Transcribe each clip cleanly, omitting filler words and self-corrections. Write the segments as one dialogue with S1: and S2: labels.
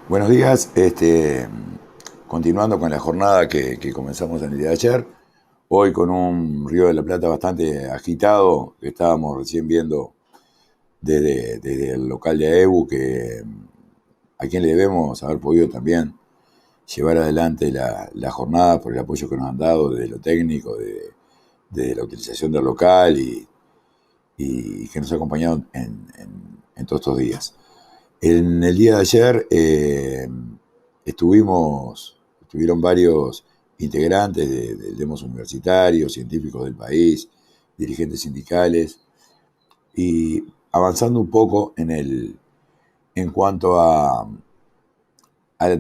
S1: Buenos días, continuando con la jornada que comenzamos en el día de ayer, hoy con un Río de la Plata bastante agitado, que estábamos recién viendo desde el local de AEBU, a quien le debemos haber podido también llevar adelante la jornada por el apoyo que nos han dado desde lo técnico, de la utilización del local y que nos ha acompañado en todos estos días. En el día de ayer estuvieron varios integrantes del Demos Universitario, científicos del país, dirigentes sindicales, y avanzando un poco en cuanto a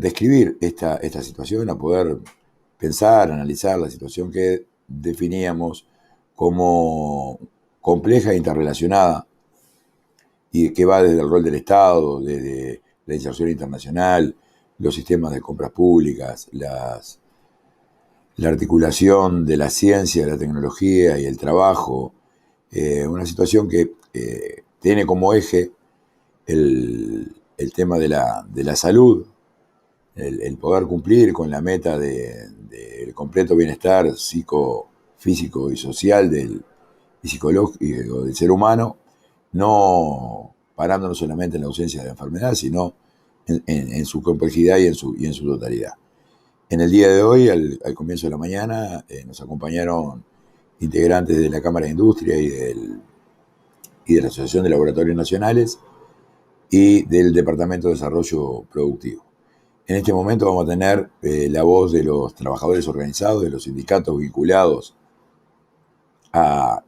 S1: describir esta situación, a poder pensar, analizar la situación que definíamos como compleja e interrelacionada y que va desde el rol del Estado, desde la inserción internacional, los sistemas de compras públicas, la articulación de la ciencia, la tecnología y el trabajo, una situación que tiene como eje el tema de la salud, el poder cumplir con la meta del completo bienestar psicofísico y social y psicológico del ser humano, no parándonos solamente en la ausencia de enfermedad, sino en su complejidad y en su totalidad. En el día de hoy, al comienzo de la mañana, nos acompañaron integrantes de la Cámara de Industria y de la Asociación de Laboratorios Nacionales y del Departamento de Desarrollo Productivo. En este momento vamos a tener la voz de los trabajadores organizados, de los sindicatos vinculados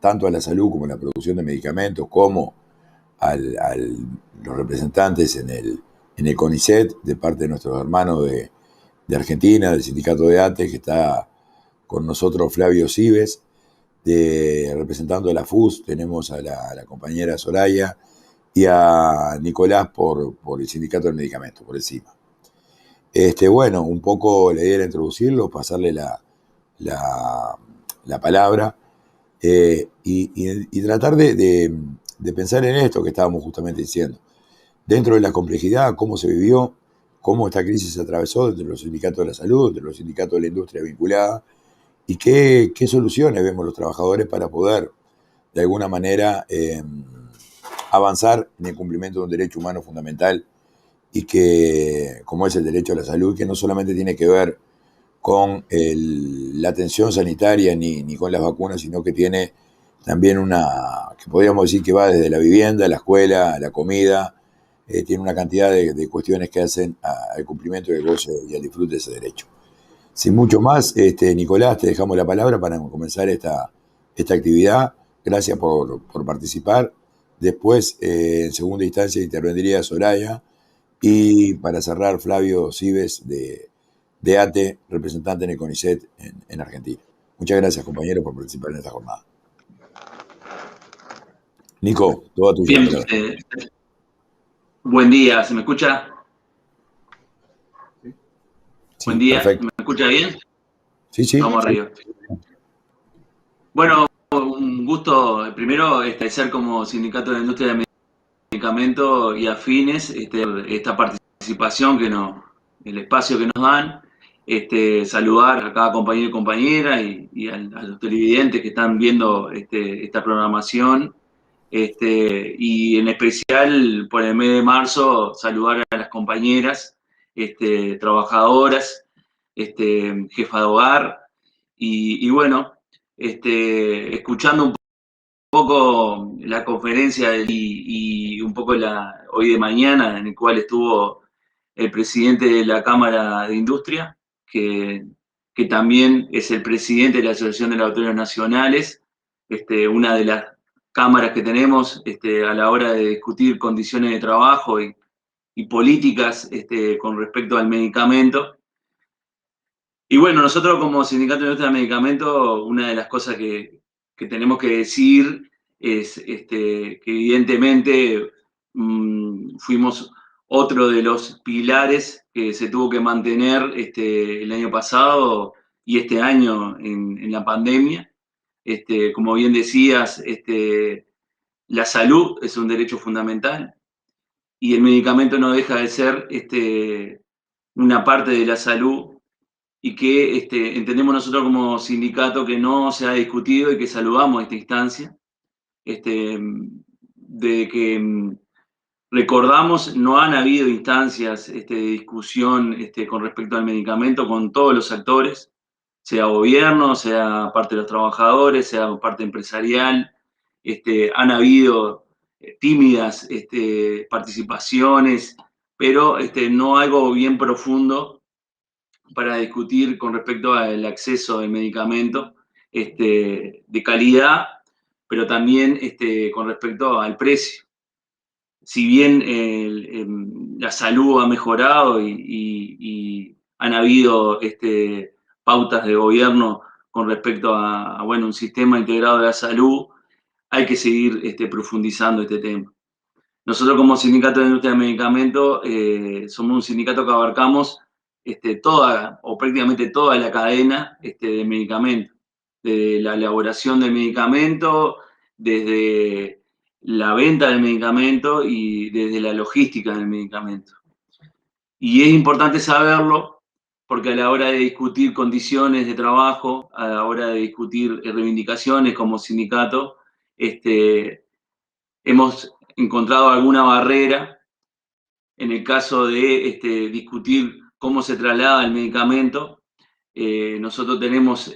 S1: tanto a la salud como a la producción de medicamentos, como los representantes en el CONICET, de parte de nuestros hermanos de Argentina, del sindicato de ATE, que está con nosotros Flavio Cibes, representando a la FUS, tenemos a la compañera Soraya y a Nicolás por el sindicato del medicamento, por encima. Bueno, un poco la idea era introducirlo, pasarle la, la palabra y tratar de pensar en esto que estábamos justamente diciendo. Dentro de la complejidad, cómo se vivió, cómo esta crisis se atravesó entre los sindicatos de la salud, entre los sindicatos de la industria vinculada, y qué soluciones vemos los trabajadores para poder, de alguna manera, avanzar en el cumplimiento de un derecho humano fundamental y que, como es el derecho a la salud, que no solamente tiene que ver con la atención sanitaria ni con las vacunas, sino que tiene también que podríamos decir que va desde la vivienda, la escuela, la comida, tiene una cantidad de cuestiones que hacen al cumplimiento del goce y al disfrute de ese derecho. Sin mucho más, Nicolás, te dejamos la palabra para comenzar esta actividad. Gracias por participar. Después, en segunda instancia, intervendría Soraya. Y para cerrar, Flavio Cibes de ATE, representante en el CONICET en Argentina. Muchas gracias, compañero, por participar en esta jornada. Nico, toda tuya la
S2: Bien,
S1: palabra.
S2: buen día, ¿se me escucha? Buen
S1: Sí,
S2: día, ¿se
S1: perfecto.
S2: me escucha bien?
S1: Sí, sí,
S2: Vamos
S1: sí.
S2: arriba. Bueno, un gusto, primero, ser como Sindicato de Industria de Medicamentos y afines, esta participación el espacio que nos dan, saludar a cada compañero y compañera y a los televidentes que están viendo esta programación. Y en especial por el mes de marzo, saludar a las compañeras, trabajadoras, jefa de hogar, y bueno, escuchando un poco la conferencia y un poco hoy de mañana, en el cual estuvo el presidente de la Cámara de Industria, que también es el presidente de la Asociación de Laboratorios Nacionales, una de las cámaras que tenemos a la hora de discutir condiciones de trabajo y políticas con respecto al medicamento. Y bueno, nosotros como Sindicato de Industria de Medicamentos, una de las cosas que tenemos que decir es que evidentemente fuimos otro de los pilares que se tuvo que mantener el año pasado y este año en la pandemia. Como bien decías, la salud es un derecho fundamental y el medicamento no deja de ser una parte de la salud y que entendemos nosotros como sindicato que no se ha discutido y que saludamos esta instancia. De que recordamos, no han habido instancias de discusión con respecto al medicamento con todos los actores, sea gobierno, sea parte de los trabajadores, sea parte empresarial. Han habido tímidas participaciones, pero no algo bien profundo para discutir con respecto al acceso al medicamento de calidad, pero también con respecto al precio. Si bien la salud ha mejorado y han habido pautas de gobierno con respecto a bueno, un sistema integrado de la salud, hay que seguir profundizando este tema. Nosotros como Sindicato de Industria de Medicamentos somos un sindicato que abarcamos toda o prácticamente toda la cadena de medicamentos, desde la elaboración del medicamento, desde la venta del medicamento y desde la logística del medicamento. Y es importante saberlo porque a la hora de discutir condiciones de trabajo, a la hora de discutir reivindicaciones como sindicato, hemos encontrado alguna barrera en el caso de discutir cómo se traslada el medicamento. Nosotros tenemos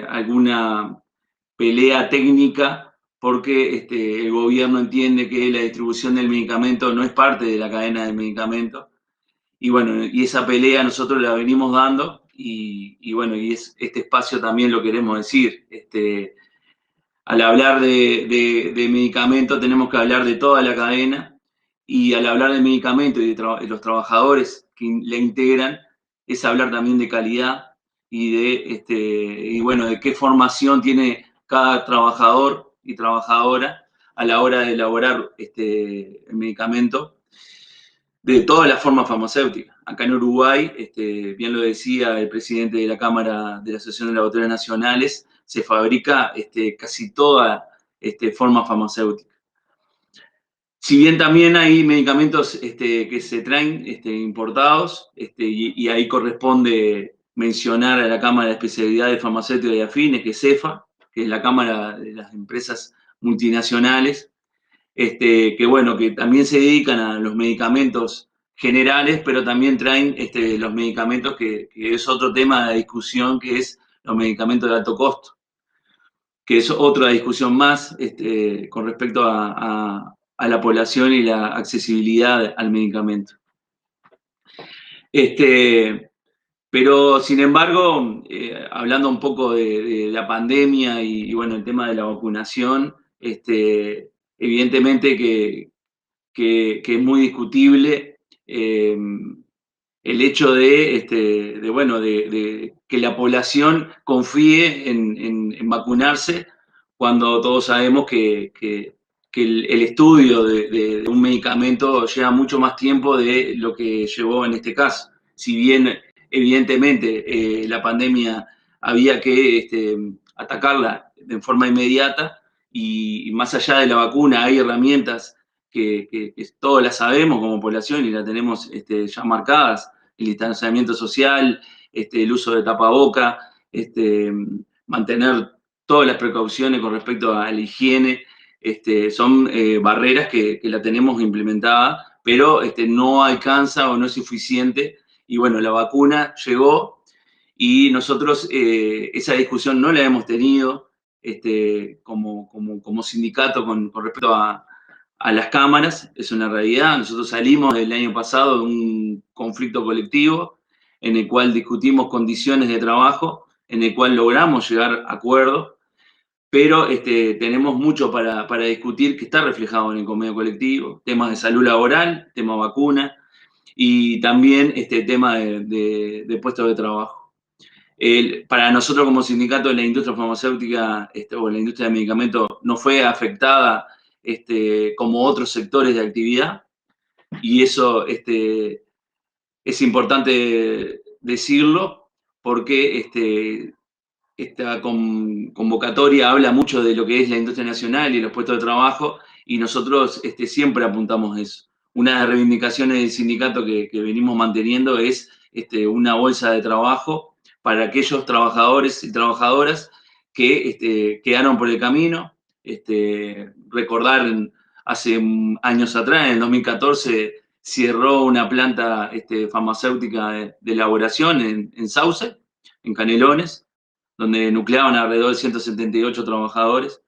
S2: alguna pelea técnica porque el gobierno entiende que la distribución del medicamento no es parte de la cadena del medicamento. Y bueno, y esa pelea nosotros la venimos dando y bueno, y este espacio también lo queremos decir. Al hablar de medicamento tenemos que hablar de toda la cadena y al hablar de medicamento y de los trabajadores que la integran es hablar también de calidad y bueno, de qué formación tiene cada trabajador y trabajadora a la hora de elaborar el medicamento de todas las formas farmacéuticas. Acá en Uruguay, bien lo decía el presidente de la Cámara de la Asociación de Laboratorios Nacionales, se fabrica casi toda forma farmacéutica. Si bien también hay medicamentos que se traen importados, y ahí corresponde mencionar a la Cámara de Especialidades Farmacéuticas y Afines, que es CEFA, que es la Cámara de las Empresas Multinacionales, que bueno, que también se dedican a los medicamentos generales, pero también traen los medicamentos que es otro tema de discusión, que es los medicamentos de alto costo, que es otra discusión más con respecto a la población y la accesibilidad al medicamento. Pero, sin embargo, hablando un poco de la pandemia y, bueno, el tema de la vacunación, evidentemente que es muy discutible el hecho bueno, de que la población confíe en vacunarse cuando todos sabemos que el estudio de un medicamento lleva mucho más tiempo de lo que llevó en este caso. Si bien, evidentemente, la pandemia había que atacarla de forma inmediata y más allá de la vacuna hay herramientas que todos las sabemos como población y las tenemos ya marcadas, el distanciamiento social, el uso de tapaboca, mantener todas las precauciones con respecto a la higiene, son barreras que la tenemos implementada, pero no alcanza o no es suficiente. Y bueno, la vacuna llegó y nosotros esa discusión no la hemos tenido como sindicato con respecto a las cámaras, es una realidad. Nosotros salimos el año pasado de un conflicto colectivo en el cual discutimos condiciones de trabajo, en el cual logramos llegar a acuerdos, pero tenemos mucho para discutir que está reflejado en el convenio colectivo, temas de salud laboral, tema vacuna y también tema de puestos de trabajo. Para nosotros como sindicato, la industria farmacéutica o la industria de medicamentos no fue afectada como otros sectores de actividad y eso es importante decirlo porque esta convocatoria habla mucho de lo que es la industria nacional y los puestos de trabajo y nosotros siempre apuntamos a eso. Una de las reivindicaciones del sindicato que venimos manteniendo es una bolsa de trabajo para aquellos trabajadores y trabajadoras que quedaron por el camino. Recordar, hace años atrás, en el 2014, cerró una planta farmacéutica de elaboración en Sauce, en Canelones, donde nucleaban alrededor de 178 trabajadores.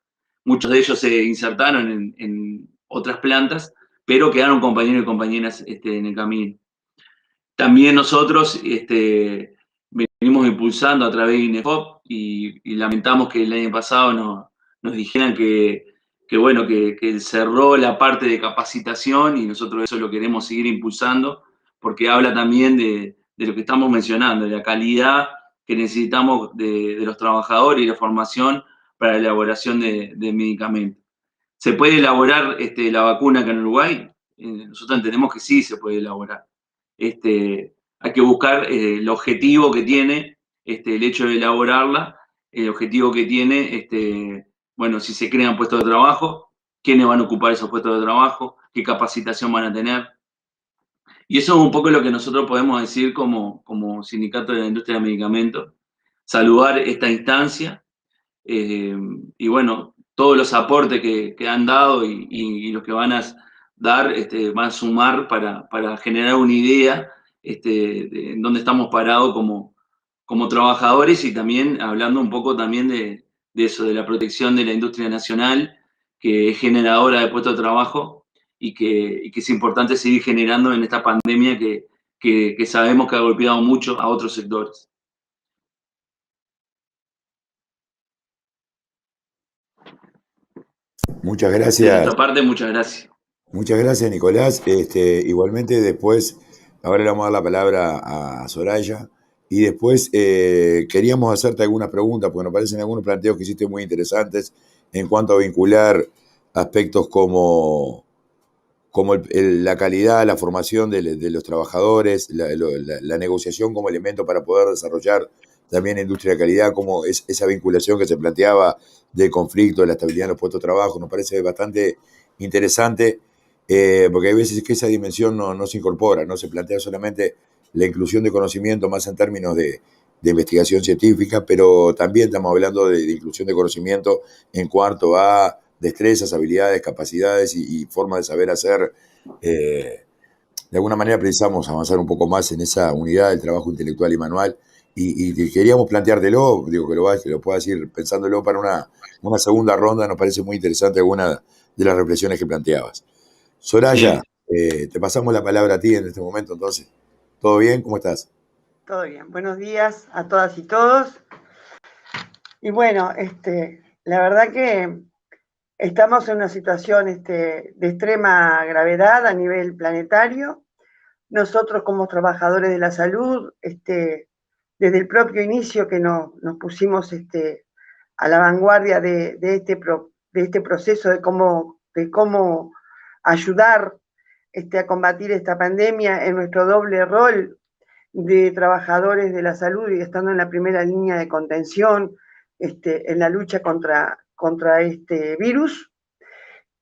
S2: Muchos de ellos se insertaron en otras plantas, pero quedaron compañeros y compañeras en el camino. También nosotros venimos impulsando a través de INEFOP y lamentamos que el año pasado nos dijeran que cerró la parte de capacitación, y nosotros eso lo queremos seguir impulsando porque habla también de lo que estamos mencionando, de la calidad que necesitamos de los trabajadores y la formación para la elaboración de medicamentos. ¿Se puede elaborar la vacuna acá en Uruguay? Nosotros entendemos que sí se puede elaborar. Hay que buscar el objetivo que tiene el hecho de elaborarla, el objetivo que tiene, bueno, si se crean puestos de trabajo, quiénes van a ocupar esos puestos de trabajo, qué capacitación van a tener. Y eso es un poco lo que nosotros podemos decir como sindicato de la industria del medicamento, saludar esta instancia, y bueno, todos los aportes que han dado y los que van a dar van a sumar para generar una idea de en dónde estamos parados como trabajadores, y también hablando un poco también de eso, de la protección de la industria nacional, que es generadora de puestos de trabajo y que es importante seguir generando en esta pandemia que sabemos que ha golpeado mucho a otros sectores.
S1: Muchas
S2: De
S1: gracias.
S2: nuestra parte, muchas gracias.
S1: Muchas gracias, Nicolás. Igualmente después, ahora le vamos a dar la palabra a Soraya, y después queríamos hacerte algunas preguntas, porque nos parecen algunos planteos que hiciste muy interesantes en cuanto a vincular aspectos como la calidad, la formación de los trabajadores, la negociación como elemento para poder desarrollar también industria de calidad, como esa vinculación que se planteaba del conflicto, de la estabilidad en los puestos de trabajo. Nos parece bastante interesante, porque hay veces que esa dimensión no se incorpora, no se plantea solamente la inclusión de conocimiento más en términos de investigación científica, pero también estamos hablando de inclusión de conocimiento en cuanto a destrezas, habilidades, capacidades y formas de saber hacer. De alguna manera precisamos avanzar un poco más en esa unidad del trabajo intelectual y manual, y queríamos planteártelo, digo que lo puedas ir pensándolo para una segunda ronda. Nos parece muy interesante alguna de las reflexiones que planteabas. Soraya, te pasamos la palabra a ti en este momento, entonces. ¿Todo bien? ¿Cómo estás?
S3: Todo bien. Buenos días a todas y todos. Y bueno, la verdad que estamos en una situación de extrema gravedad a nivel planetario. Nosotros como trabajadores de la salud, desde el propio inicio que nos pusimos a la vanguardia de este proceso de cómo ayudar a combatir esta pandemia en nuestro doble rol de trabajadores de la salud y estando en la primera línea de contención en la lucha contra este virus,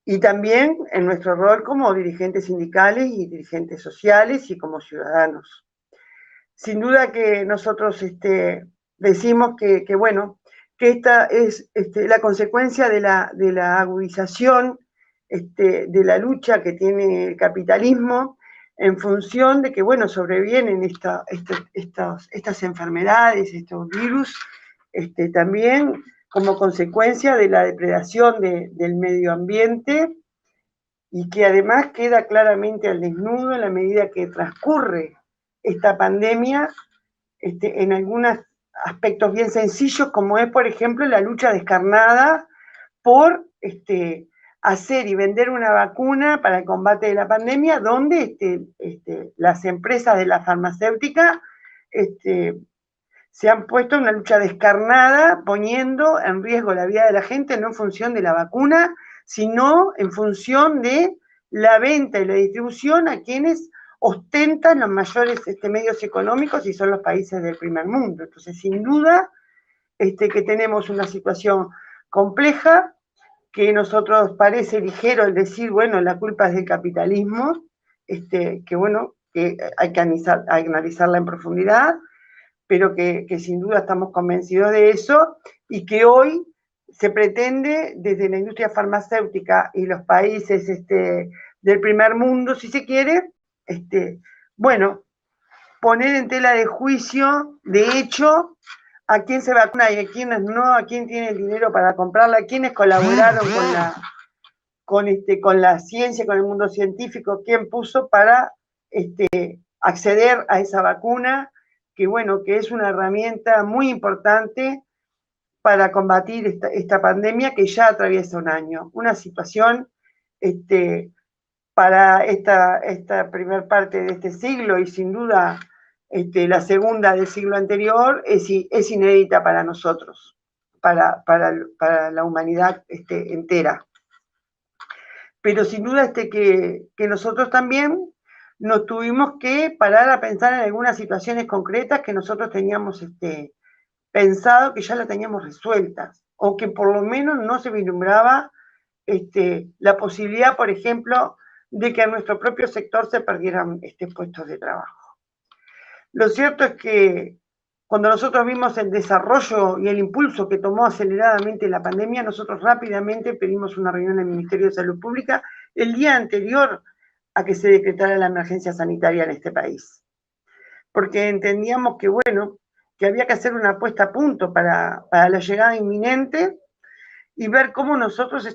S3: y también en nuestro rol como dirigentes sindicales y dirigentes sociales y como ciudadanos. Sin duda que nosotros decimos bueno, que esta es la consecuencia de la agudización de la lucha que tiene el capitalismo en función de que, bueno, sobrevienen estas enfermedades, estos virus, también como consecuencia de la depredación del medio ambiente, y que además queda claramente al desnudo en la medida que transcurre esta pandemia, en algunos aspectos bien sencillos, como es, por ejemplo, la lucha descarnada por hacer y vender una vacuna para el combate de la pandemia, donde las empresas de la farmacéutica se han puesto en una lucha descarnada, poniendo en riesgo la vida de la gente, no en función de la vacuna, sino en función de la venta y la distribución a quienes ostentan los mayores medios económicos, y son los países del primer mundo. Entonces, sin duda, que tenemos una situación compleja, que nosotros parece ligero el decir, bueno, la culpa es del capitalismo, que bueno, que hay que analizarla en profundidad, pero que sin duda estamos convencidos de eso, y que hoy se pretende desde la industria farmacéutica y los países del primer mundo, si se quiere, bueno, poner en tela de juicio, de hecho, a quién se vacuna y a quiénes no, a quién tiene el dinero para comprarla, a quiénes colaboraron con la ciencia, con el mundo científico, quién puso para acceder a esa vacuna, que bueno, que es una herramienta muy importante para combatir esta pandemia que ya atraviesa un año. Una situación para esta primer parte de este siglo, y sin duda la segunda del siglo anterior, es inédita para nosotros, para la humanidad entera. Pero sin duda que nosotros también nos tuvimos que parar a pensar en algunas situaciones concretas que nosotros teníamos pensado que ya las teníamos resueltas, o que por lo menos no se vislumbraba la posibilidad, por ejemplo, de que a nuestro propio sector se perdieran puestos de trabajo. Lo cierto es que cuando nosotros vimos el desarrollo y el impulso que tomó aceleradamente la pandemia, nosotros rápidamente pedimos una reunión en el Ministerio de Salud Pública el día anterior a que se decretara la emergencia sanitaria en este país. Porque entendíamos que, bueno, que había que hacer una puesta a punto para la llegada inminente y ver cómo nosotros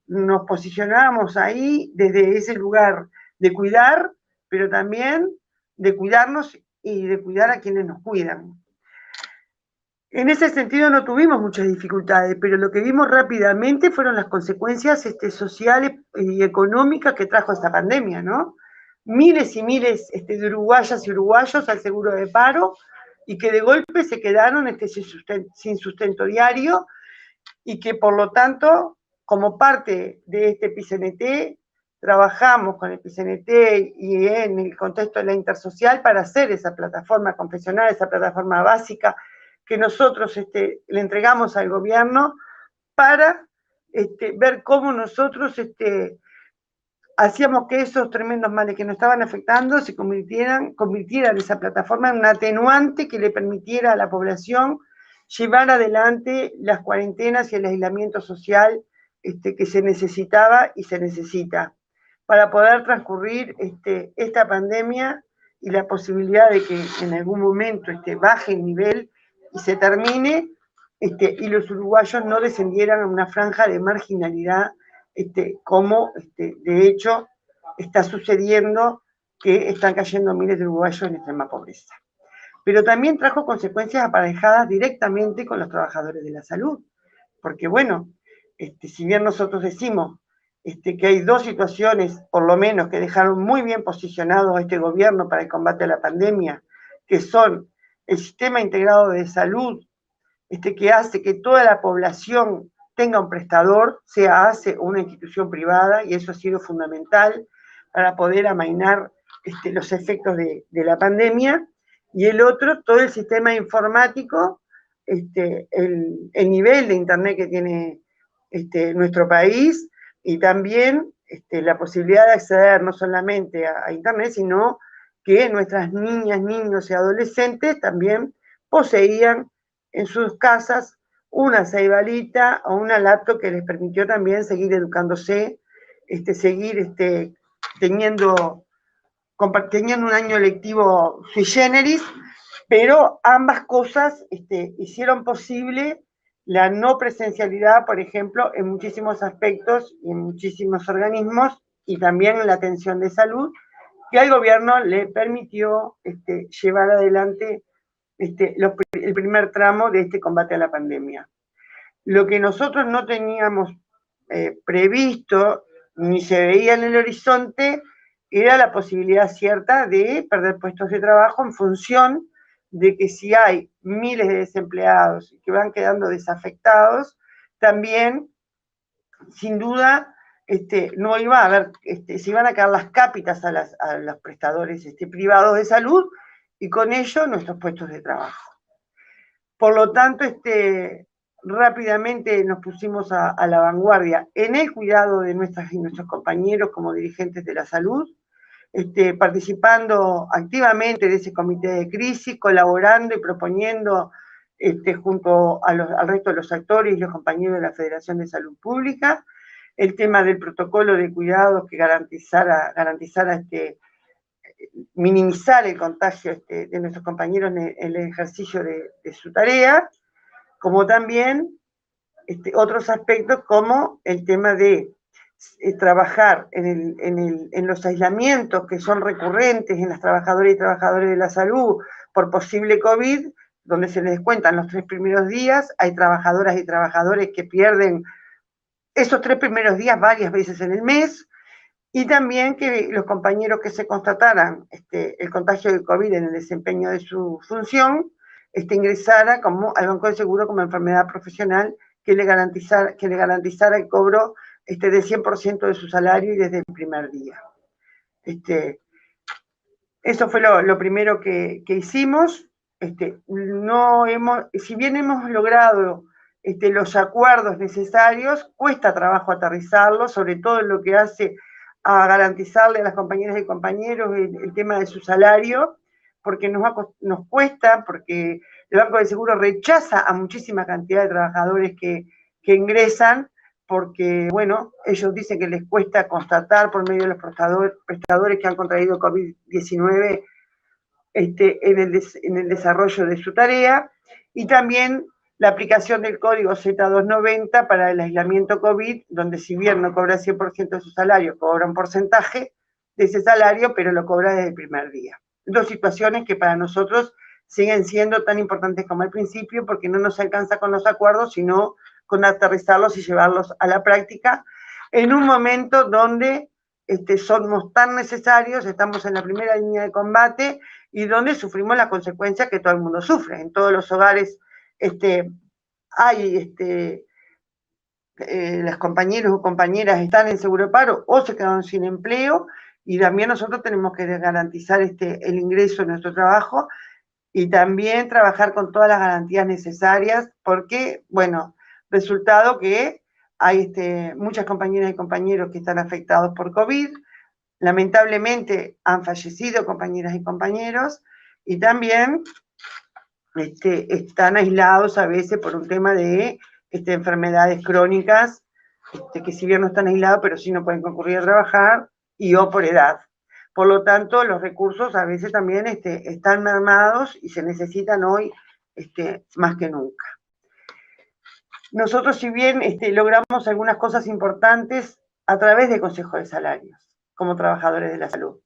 S3: nos posicionábamos ahí desde ese lugar de cuidar, pero también de cuidarnos y de cuidar a quienes nos cuidan. En ese sentido no tuvimos muchas dificultades, pero lo que vimos rápidamente fueron las consecuencias sociales y económicas que trajo esta pandemia, ¿no? Miles y miles de uruguayas y uruguayos al seguro de paro, y que de golpe se quedaron sin sustento diario, y que por lo tanto, como parte de este PCNT, trabajamos con el PCNT y en el contexto de la intersocial para hacer esa plataforma confesional, esa plataforma básica que nosotros le entregamos al gobierno para ver cómo nosotros hacíamos que esos tremendos males que nos estaban afectando se convirtieran esa plataforma en un atenuante que le permitiera a la población llevar adelante las cuarentenas y el aislamiento social que se necesitaba y se necesita para poder transcurrir esta pandemia y la posibilidad de que en algún momento baje el nivel y se termine, y los uruguayos no descendieran a una franja de marginalidad, como de hecho está sucediendo, que están cayendo miles de uruguayos en extrema pobreza. Pero también trajo consecuencias aparejadas directamente con los trabajadores de la salud, porque bueno, si bien nosotros decimos que hay dos situaciones, por lo menos, que dejaron muy bien posicionado a este gobierno para el combate a la pandemia, que son el sistema integrado de salud, que hace que toda la población tenga un prestador, sea ACE o una institución privada, y eso ha sido fundamental para poder amainar los efectos de la pandemia. Y el otro, todo el sistema informático, el nivel de internet que tiene nuestro país, y también la posibilidad de acceder no solamente a internet, sino que nuestras niñas, niños y adolescentes también poseían en sus casas una ceibalita o una laptop que les permitió también seguir educándose, seguir teniendo un año lectivo sui generis, pero ambas cosas hicieron posible la no presencialidad, por ejemplo, en muchísimos aspectos y en muchísimos organismos, y también en la atención de salud, que al gobierno le permitió llevar adelante el primer tramo de este combate a la pandemia. Lo que nosotros no teníamos previsto, ni se veía en el horizonte, era la posibilidad cierta de perder puestos de trabajo en función de que si hay miles de desempleados que van quedando desafectados, también, sin duda, no iba a haber, se iban a caer las cápitas a los prestadores privados de salud, y con ello nuestros puestos de trabajo. Por lo tanto, rápidamente nos pusimos a la vanguardia en el cuidado de nuestras y nuestros compañeros como dirigentes de la salud, participando activamente de ese comité de crisis, colaborando y proponiendo junto al resto de los actores y los compañeros de la Federación de Salud Pública, el tema del protocolo de cuidados que garantizara minimizar el contagio de nuestros compañeros en el ejercicio de su tarea, como también otros aspectos como el tema de trabajar en los aislamientos que son recurrentes en las trabajadoras y trabajadores de la salud por posible COVID, donde se les descuentan los 3 primeros días. Hay trabajadoras y trabajadores que pierden esos 3 primeros días varias veces en el mes, y también que los compañeros que se constataran el contagio de COVID en el desempeño de su función, ingresara al Banco de Seguro como enfermedad profesional que le garantizara el cobro del 100% de su salario y desde el primer día. Eso fue lo primero que hicimos. Si bien hemos logrado los acuerdos necesarios, cuesta trabajo aterrizarlos, sobre todo en lo que hace a garantizarle a las compañeras y compañeros el tema de su salario, porque nos cuesta, porque el Banco de Seguro rechaza a muchísima cantidad de trabajadores que ingresan, porque, bueno, ellos dicen que les cuesta constatar por medio de los prestadores que han contraído COVID-19 en el desarrollo de su tarea, y también la aplicación del código Z290 para el aislamiento COVID, donde si bien no cobra 100% de su salario, cobra un porcentaje de ese salario, pero lo cobra desde el primer día. Dos situaciones que para nosotros siguen siendo tan importantes como al principio, porque no nos alcanza con los acuerdos, sino con aterrizarlos y llevarlos a la práctica, en un momento donde somos tan necesarios, estamos en la primera línea de combate, y donde sufrimos las consecuencias que todo el mundo sufre. En todos los hogares hay las compañeros o compañeras están en seguro de paro o se quedaron sin empleo, y también nosotros tenemos que garantizar el ingreso de nuestro trabajo y también trabajar con todas las garantías necesarias, porque, bueno, resultado que hay muchas compañeras y compañeros que están afectados por COVID, lamentablemente han fallecido compañeras y compañeros, y también están aislados a veces por un tema de enfermedades crónicas, que si bien no están aislados, pero sí no pueden concurrir a trabajar, y o por edad. Por lo tanto, los recursos a veces también están mermados y se necesitan hoy más que nunca. Nosotros, si bien logramos algunas cosas importantes a través del Consejo de Salarios, como trabajadores de la salud.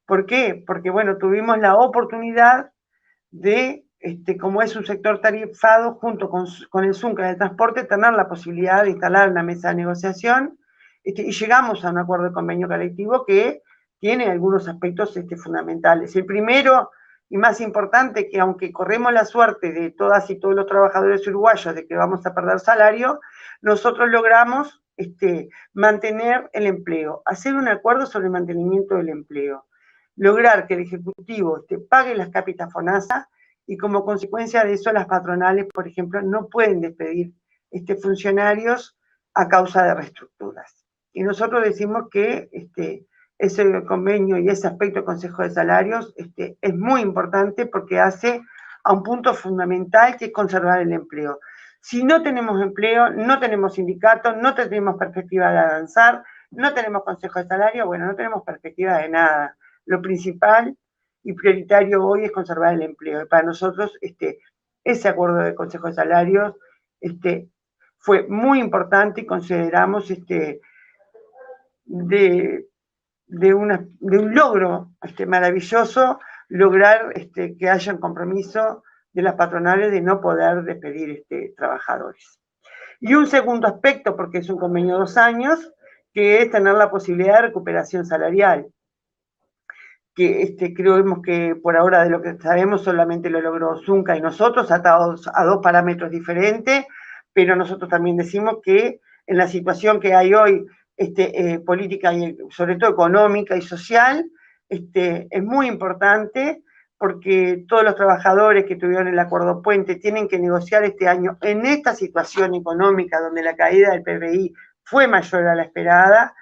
S3: ¿Por qué? Porque, bueno, tuvimos la oportunidad de, como es un sector tarifado, junto con el Zunca del transporte, tener la posibilidad de instalar una mesa de negociación, y llegamos a un acuerdo de convenio colectivo que tiene algunos aspectos fundamentales. El primero y más importante, que aunque corremos la suerte de todas y todos los trabajadores uruguayos de que vamos a perder salario, nosotros logramos mantener el empleo, hacer un acuerdo sobre el mantenimiento del empleo, lograr que el Ejecutivo pague las cápitas FONASA, y como consecuencia de eso las patronales, por ejemplo, no pueden despedir funcionarios a causa de reestructuras. Y nosotros decimos que ese convenio y ese aspecto del Consejo de Salarios es muy importante, porque hace a un punto fundamental, que es conservar el empleo. Si no tenemos empleo, no tenemos sindicatos, no tenemos perspectiva de avanzar, no tenemos Consejo de Salario, bueno, no tenemos perspectiva de nada. Lo principal y prioritario hoy es conservar el empleo. Y para nosotros ese acuerdo de Consejo de Salarios fue muy importante, y consideramos de un logro maravilloso lograr que haya un compromiso de las patronales de no poder despedir trabajadores. Y un segundo aspecto, porque es un convenio de 2 años, que es tener la posibilidad de recuperación salarial, que creemos que por ahora, de lo que sabemos, solamente lo logró Zunca y nosotros, atados a 2 parámetros diferentes, pero nosotros también decimos que en la situación que hay hoy, política y sobre todo económica y social, es muy importante, porque todos los trabajadores que tuvieron el acuerdo puente tienen que negociar este año en esta situación económica donde la caída del PBI fue mayor a la esperada.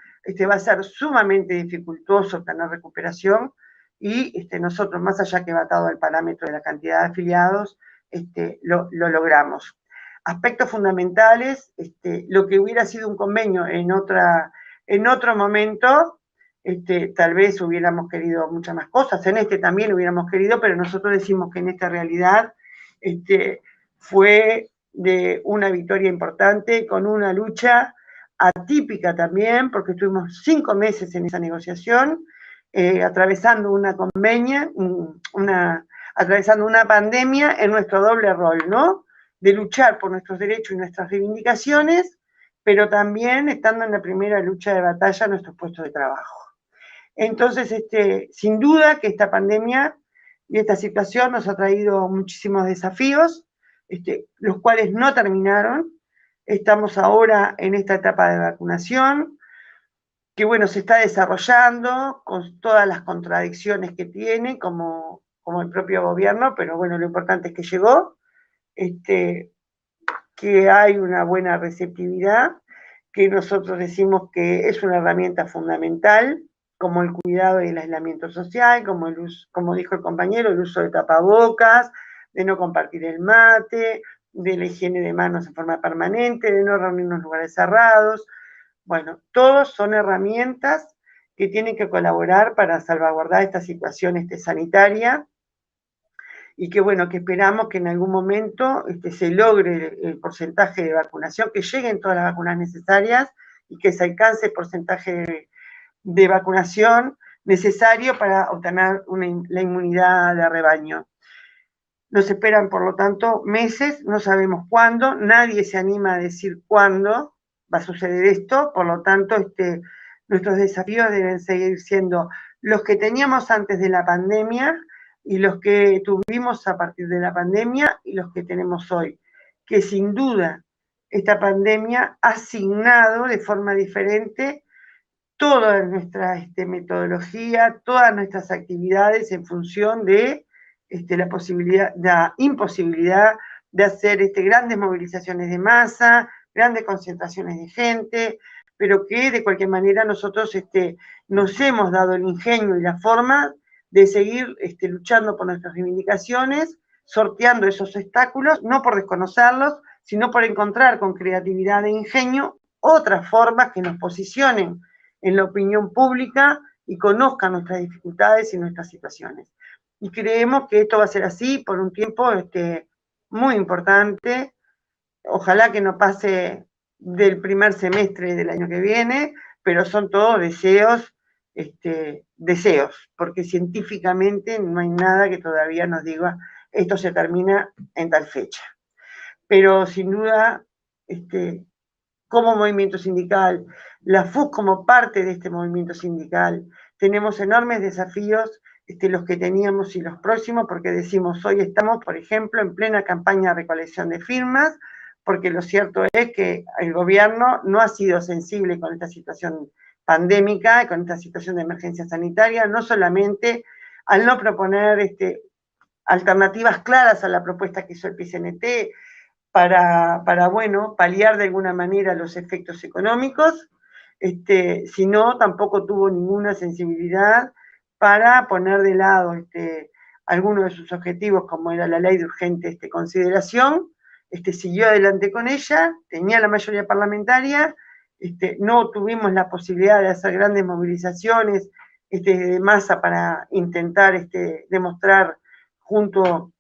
S3: va a ser sumamente dificultoso tener recuperación y nosotros, más allá que va atado al parámetro de la cantidad de afiliados, lo logramos. Aspectos fundamentales, lo que hubiera sido un convenio en otro momento, tal vez hubiéramos querido muchas más cosas, en también hubiéramos querido, pero nosotros decimos que en esta realidad fue de una victoria importante, con una lucha atípica también, porque estuvimos 5 meses en esa negociación, atravesando atravesando una pandemia en nuestro doble rol, ¿no? De luchar por nuestros derechos y nuestras reivindicaciones, pero también estando en la primera lucha de batalla en nuestros puestos de trabajo. Entonces, sin duda que esta pandemia y esta situación nos ha traído muchísimos desafíos, los cuales no terminaron. Estamos ahora en esta etapa de vacunación, que bueno, se está desarrollando con todas las contradicciones que tiene, como el propio gobierno, pero bueno, lo importante es que llegó, que hay una buena receptividad, que nosotros decimos que es una herramienta fundamental, como el cuidado y el aislamiento social, como dijo el compañero, el uso de tapabocas, de no compartir el mate, de la higiene de manos en forma permanente, de no reunirnos en lugares cerrados. Bueno, todos son herramientas que tienen que colaborar para salvaguardar esta situación sanitaria, y que bueno, que esperamos que en algún momento se logre el porcentaje de vacunación, que lleguen todas las vacunas necesarias y que se alcance el porcentaje de vacunación necesario para obtener la inmunidad de rebaño. Nos esperan, por lo tanto, meses, no sabemos cuándo, nadie se anima a decir cuándo va a suceder esto, por lo tanto, nuestros desafíos deben seguir siendo los que teníamos antes de la pandemia y los que tuvimos a partir de la pandemia y los que tenemos hoy, que sin duda esta pandemia ha asignado de forma diferente toda nuestra metodología, todas nuestras actividades en función de la imposibilidad de hacer grandes movilizaciones de masa, grandes concentraciones de gente, pero que de cualquier manera nosotros nos hemos dado el ingenio y la forma de seguir luchando por nuestras reivindicaciones, sorteando esos obstáculos, no por desconocerlos, sino por encontrar con creatividad e ingenio otras formas que nos posicionen en la opinión pública y conozcan nuestras dificultades y nuestras situaciones. Y creemos que esto va a ser así por un tiempo muy importante. Ojalá que no pase del primer semestre del año que viene, pero son todos deseos, porque científicamente no hay nada que todavía nos diga esto se termina en tal fecha. Pero sin duda, como movimiento sindical, la FUS como parte de este movimiento sindical, tenemos enormes desafíos, los que teníamos y los próximos, porque decimos, hoy estamos, por ejemplo, en plena campaña de recolección de firmas, porque lo cierto es que el gobierno no ha sido sensible con esta situación pandémica, con esta situación de emergencia sanitaria, no solamente al no proponer alternativas claras a la propuesta que hizo el PCNT, para bueno, paliar de alguna manera los efectos económicos, sino tampoco tuvo ninguna sensibilidad para poner de lado algunos de sus objetivos, como era la ley de urgente consideración, siguió adelante con ella, tenía la mayoría parlamentaria, no tuvimos la posibilidad de hacer grandes movilizaciones de masa para intentar demostrar junto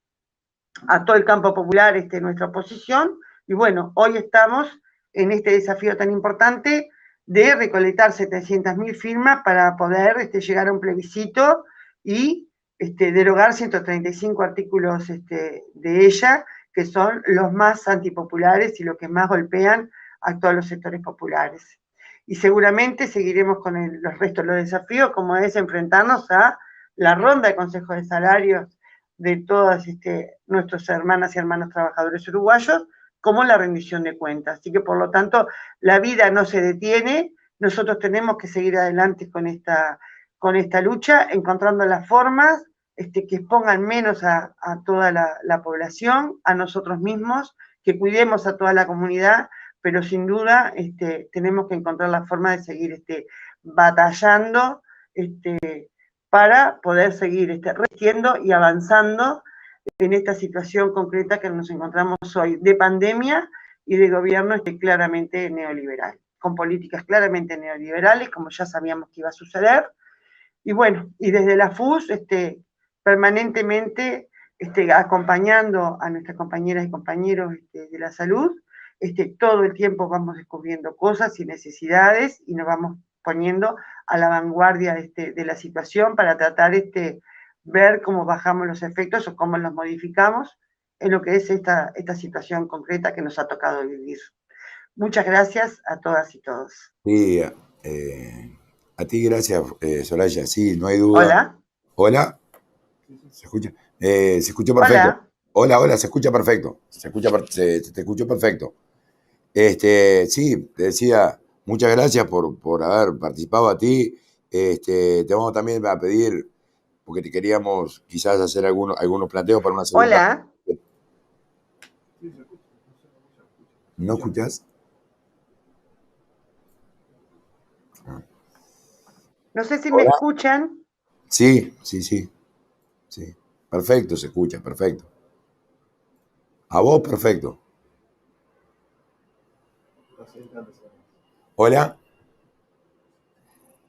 S3: a todo el campo popular nuestra posición, y bueno, hoy estamos en este desafío tan importante de recolectar 700.000 firmas para poder llegar a un plebiscito y derogar 135 artículos de ella, que son los más antipopulares y los que más golpean a todos los sectores populares. Y seguramente seguiremos con los restos de los desafíos, como es enfrentarnos a la ronda de consejos de salarios de todas nuestras hermanas y hermanos trabajadores uruguayos, como la rendición de cuentas. Así que, por lo tanto, la vida no se detiene, nosotros tenemos que seguir adelante con esta lucha, encontrando las formas que expongan menos a toda la población, a nosotros mismos, que cuidemos a toda la comunidad, pero sin duda tenemos que encontrar la forma de seguir batallando para poder seguir resistiendo y avanzando en esta situación concreta que nos encontramos hoy, de pandemia y de gobierno claramente neoliberal, con políticas claramente neoliberales, como ya sabíamos que iba a suceder. Y bueno, y desde la FUS, permanentemente acompañando a nuestras compañeras y compañeros de la salud, todo el tiempo vamos descubriendo cosas y necesidades y nos vamos poniendo a la vanguardia de la situación para tratar ver cómo bajamos los efectos o cómo los modificamos en lo que es esta situación concreta que nos ha tocado vivir. Muchas gracias a todas y todos.
S1: Sí, a ti gracias, Soraya, sí, no hay duda.
S3: Hola.
S1: Hola, ¿se escucha? Se escucha perfecto.
S3: Hola.
S1: Hola, hola, se escucha perfecto. Se te escuchó perfecto. Sí, te decía, muchas gracias por haber participado a ti. Te vamos también a pedir, porque te queríamos quizás hacer algunos planteos para una segunda.
S3: Hola.
S1: ¿No escuchás?
S3: No sé si
S1: ¿Hola?
S3: me escuchan.
S1: Sí. Perfecto, se escucha, perfecto. A vos, perfecto. Hola.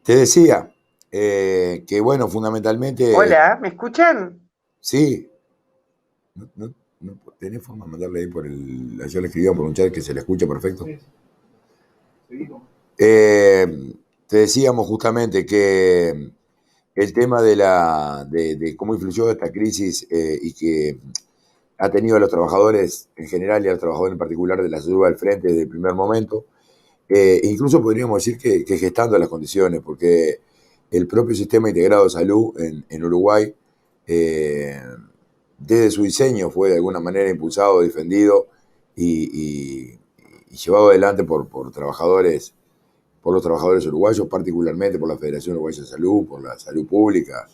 S1: Te decía que, bueno, fundamentalmente...
S3: Hola, ¿me escuchan?
S1: Sí. No ¿tenés forma de mandarle ahí por el... Ayer le escribían por un chat que se le escucha perfecto? Sí. Seguimos. Te decíamos justamente que el tema de cómo influyó esta crisis y que ha tenido a los trabajadores en general y a los trabajadores en particular de la salud al frente desde el primer momento, incluso podríamos decir que gestando las condiciones, porque el propio sistema integrado de salud en Uruguay, desde su diseño fue de alguna manera impulsado, defendido y llevado adelante por trabajadores, por los trabajadores uruguayos, particularmente por la Federación Uruguaya de Salud, por la salud pública,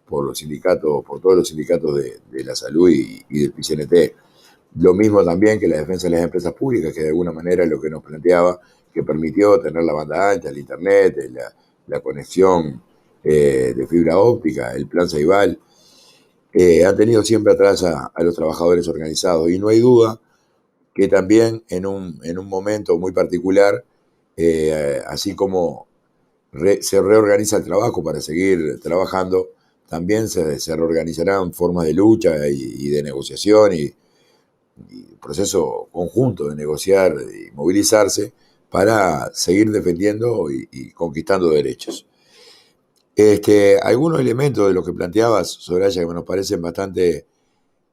S1: por los sindicatos, por todos los sindicatos de la salud y del PCNT. Lo mismo también que la defensa de las empresas públicas, que de alguna manera es lo que nos planteaba, que permitió tener la banda ancha, el internet, la conexión de fibra óptica, el plan Ceibal, han tenido siempre atrás a los trabajadores organizados. Y no hay duda que también en un momento muy particular, así como se reorganiza el trabajo para seguir trabajando, también se reorganizarán formas de lucha y de negociación y proceso conjunto de negociar y movilizarse para seguir defendiendo y conquistando derechos. Algunos elementos de lo que planteabas, Soraya, que nos parecen bastante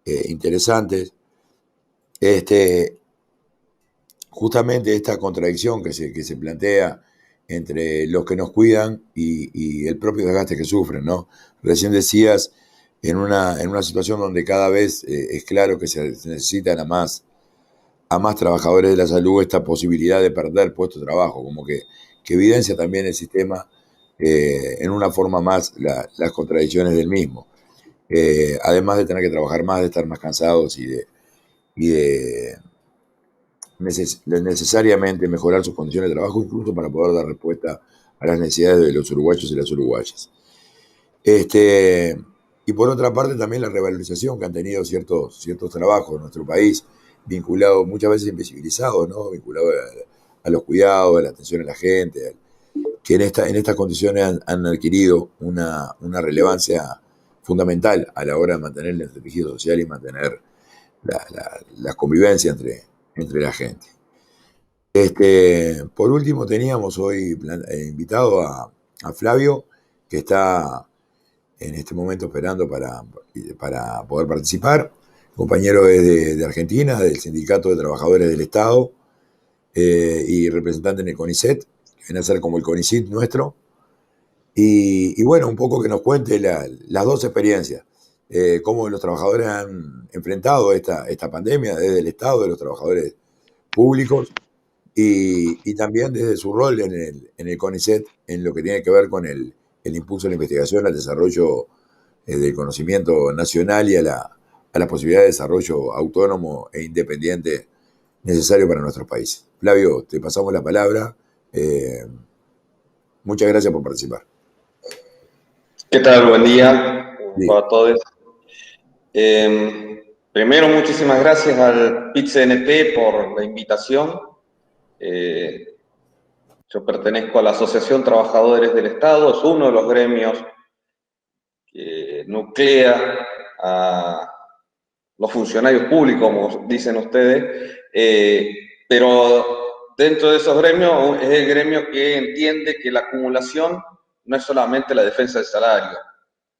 S1: interesantes, justamente esta contradicción que se plantea entre los que nos cuidan y el propio desgaste que sufren, ¿no? Recién decías, en una situación donde cada vez es claro que se necesitan a más trabajadores de la salud esta posibilidad de perder puestos de trabajo, como que evidencia también el sistema en una forma más las contradicciones del mismo. Además de tener que trabajar más, de estar más cansados y de necesariamente mejorar sus condiciones de trabajo, incluso para poder dar respuesta a las necesidades de los uruguayos y las uruguayas. Y por otra parte también la revalorización que han tenido ciertos trabajos en nuestro país, vinculados, muchas veces invisibilizados, ¿no? Vinculados a los cuidados, a la atención a la gente, que en estas condiciones han adquirido una relevancia fundamental a la hora de mantener el tejido social y mantener la convivencia entre la gente. Por último, teníamos hoy invitado a Flavio, que está en este momento esperando para poder participar. Compañero es de Argentina, del Sindicato de Trabajadores del Estado, y representante en el CONICET, que viene a ser como el CONICIT nuestro. Y bueno, un poco que nos cuente las dos experiencias, cómo los trabajadores han enfrentado esta pandemia desde el Estado, de los trabajadores públicos, y también desde su rol en el CONICET, en lo que tiene que ver con el impulso a la investigación, al desarrollo del conocimiento nacional y a la posibilidad de desarrollo autónomo e independiente necesario para nuestro país. Flavio, te pasamos la palabra. Muchas gracias por participar.
S4: ¿Qué tal? Buen día
S1: Sí.
S4: a todos. Primero, muchísimas gracias al PIT-CNT por la invitación. Yo pertenezco a la Asociación Trabajadores del Estado, es uno de los gremios que nuclea a los funcionarios públicos, como dicen ustedes, pero dentro de esos gremios es el gremio que entiende que la acumulación no es solamente la defensa del salario,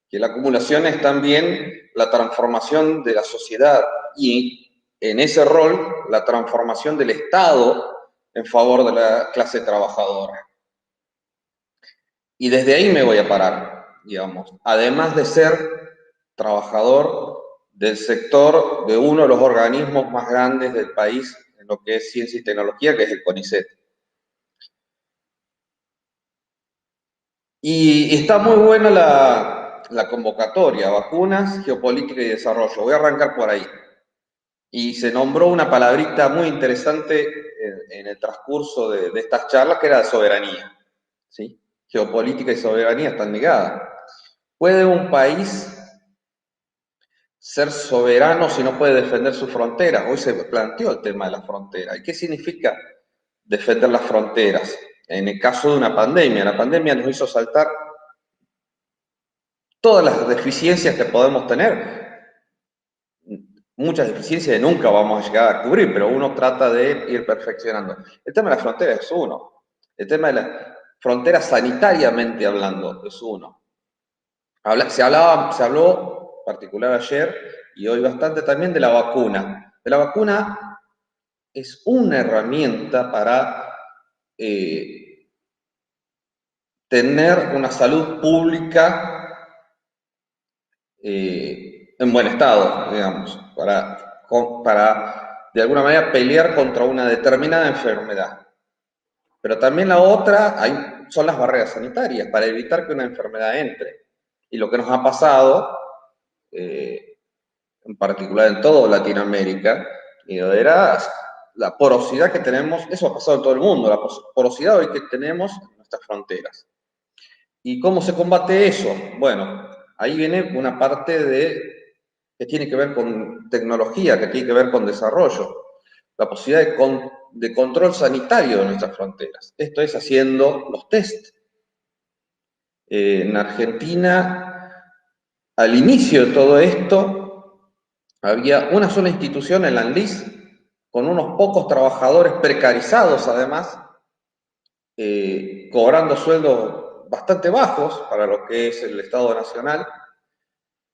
S4: que la acumulación es también la transformación de la sociedad y en ese rol la transformación del Estado en favor de la clase trabajadora. Y desde ahí me voy a parar, digamos. Además de ser trabajador del sector de uno de los organismos más grandes del país en lo que es ciencia y tecnología, que es el CONICET. Y está muy buena la convocatoria, vacunas, geopolítica y desarrollo. Voy a arrancar por ahí. Y se nombró una palabrita muy interesante en el transcurso de estas charlas, que era la soberanía. ¿Sí? Geopolítica y soberanía están ligadas. ¿Puede un país ser soberano si no puede defender sus fronteras? Hoy se planteó el tema de las fronteras. ¿Y qué significa defender las fronteras? En el caso de una pandemia, la pandemia nos hizo saltar todas las deficiencias que podemos tener. Muchas deficiencias que nunca vamos a llegar a cubrir, pero uno trata de ir perfeccionando. El tema de las fronteras es uno. El tema de la frontera sanitariamente hablando es uno. Se habló, en particular ayer y hoy bastante también, de la vacuna. La vacuna es una herramienta para tener una salud pública en buen estado, digamos, para de alguna manera pelear contra una determinada enfermedad. Pero también la otra son las barreras sanitarias para evitar que una enfermedad entre. Y lo que nos ha pasado, en particular en toda Latinoamérica, era la porosidad que tenemos. Eso ha pasado en todo el mundo, la porosidad hoy que tenemos en nuestras fronteras. ¿Y cómo se combate eso? Bueno, ahí viene una parte que tiene que ver con tecnología, que tiene que ver con desarrollo, la posibilidad de control sanitario de nuestras fronteras. Esto es haciendo los test. En Argentina, al inicio de todo esto, había una sola institución, el ANLIS, con unos pocos trabajadores precarizados además, cobrando sueldos bastante bajos para lo que es el Estado Nacional,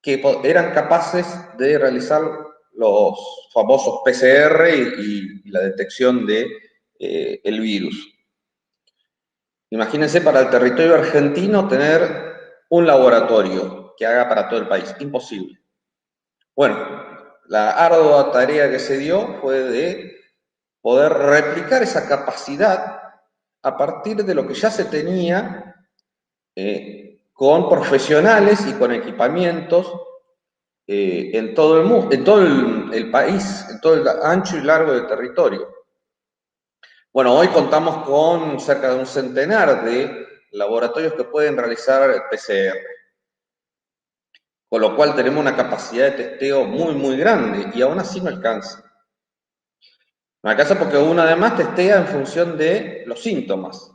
S4: que eran capaces de realizar los famosos PCR y la detección del virus. Imagínense para el territorio argentino tener un laboratorio que haga para todo el país. Imposible. Bueno, la ardua tarea que se dio fue de poder replicar esa capacidad a partir de lo que ya se tenía con profesionales y con equipamientos en todo el mundo, en todo el país, en todo el ancho y largo del territorio. Bueno, hoy contamos con cerca de un centenar de laboratorios que pueden realizar el PCR, con lo cual tenemos una capacidad de testeo muy, muy grande y aún así no alcanza. No alcanza porque uno además testea en función de los síntomas.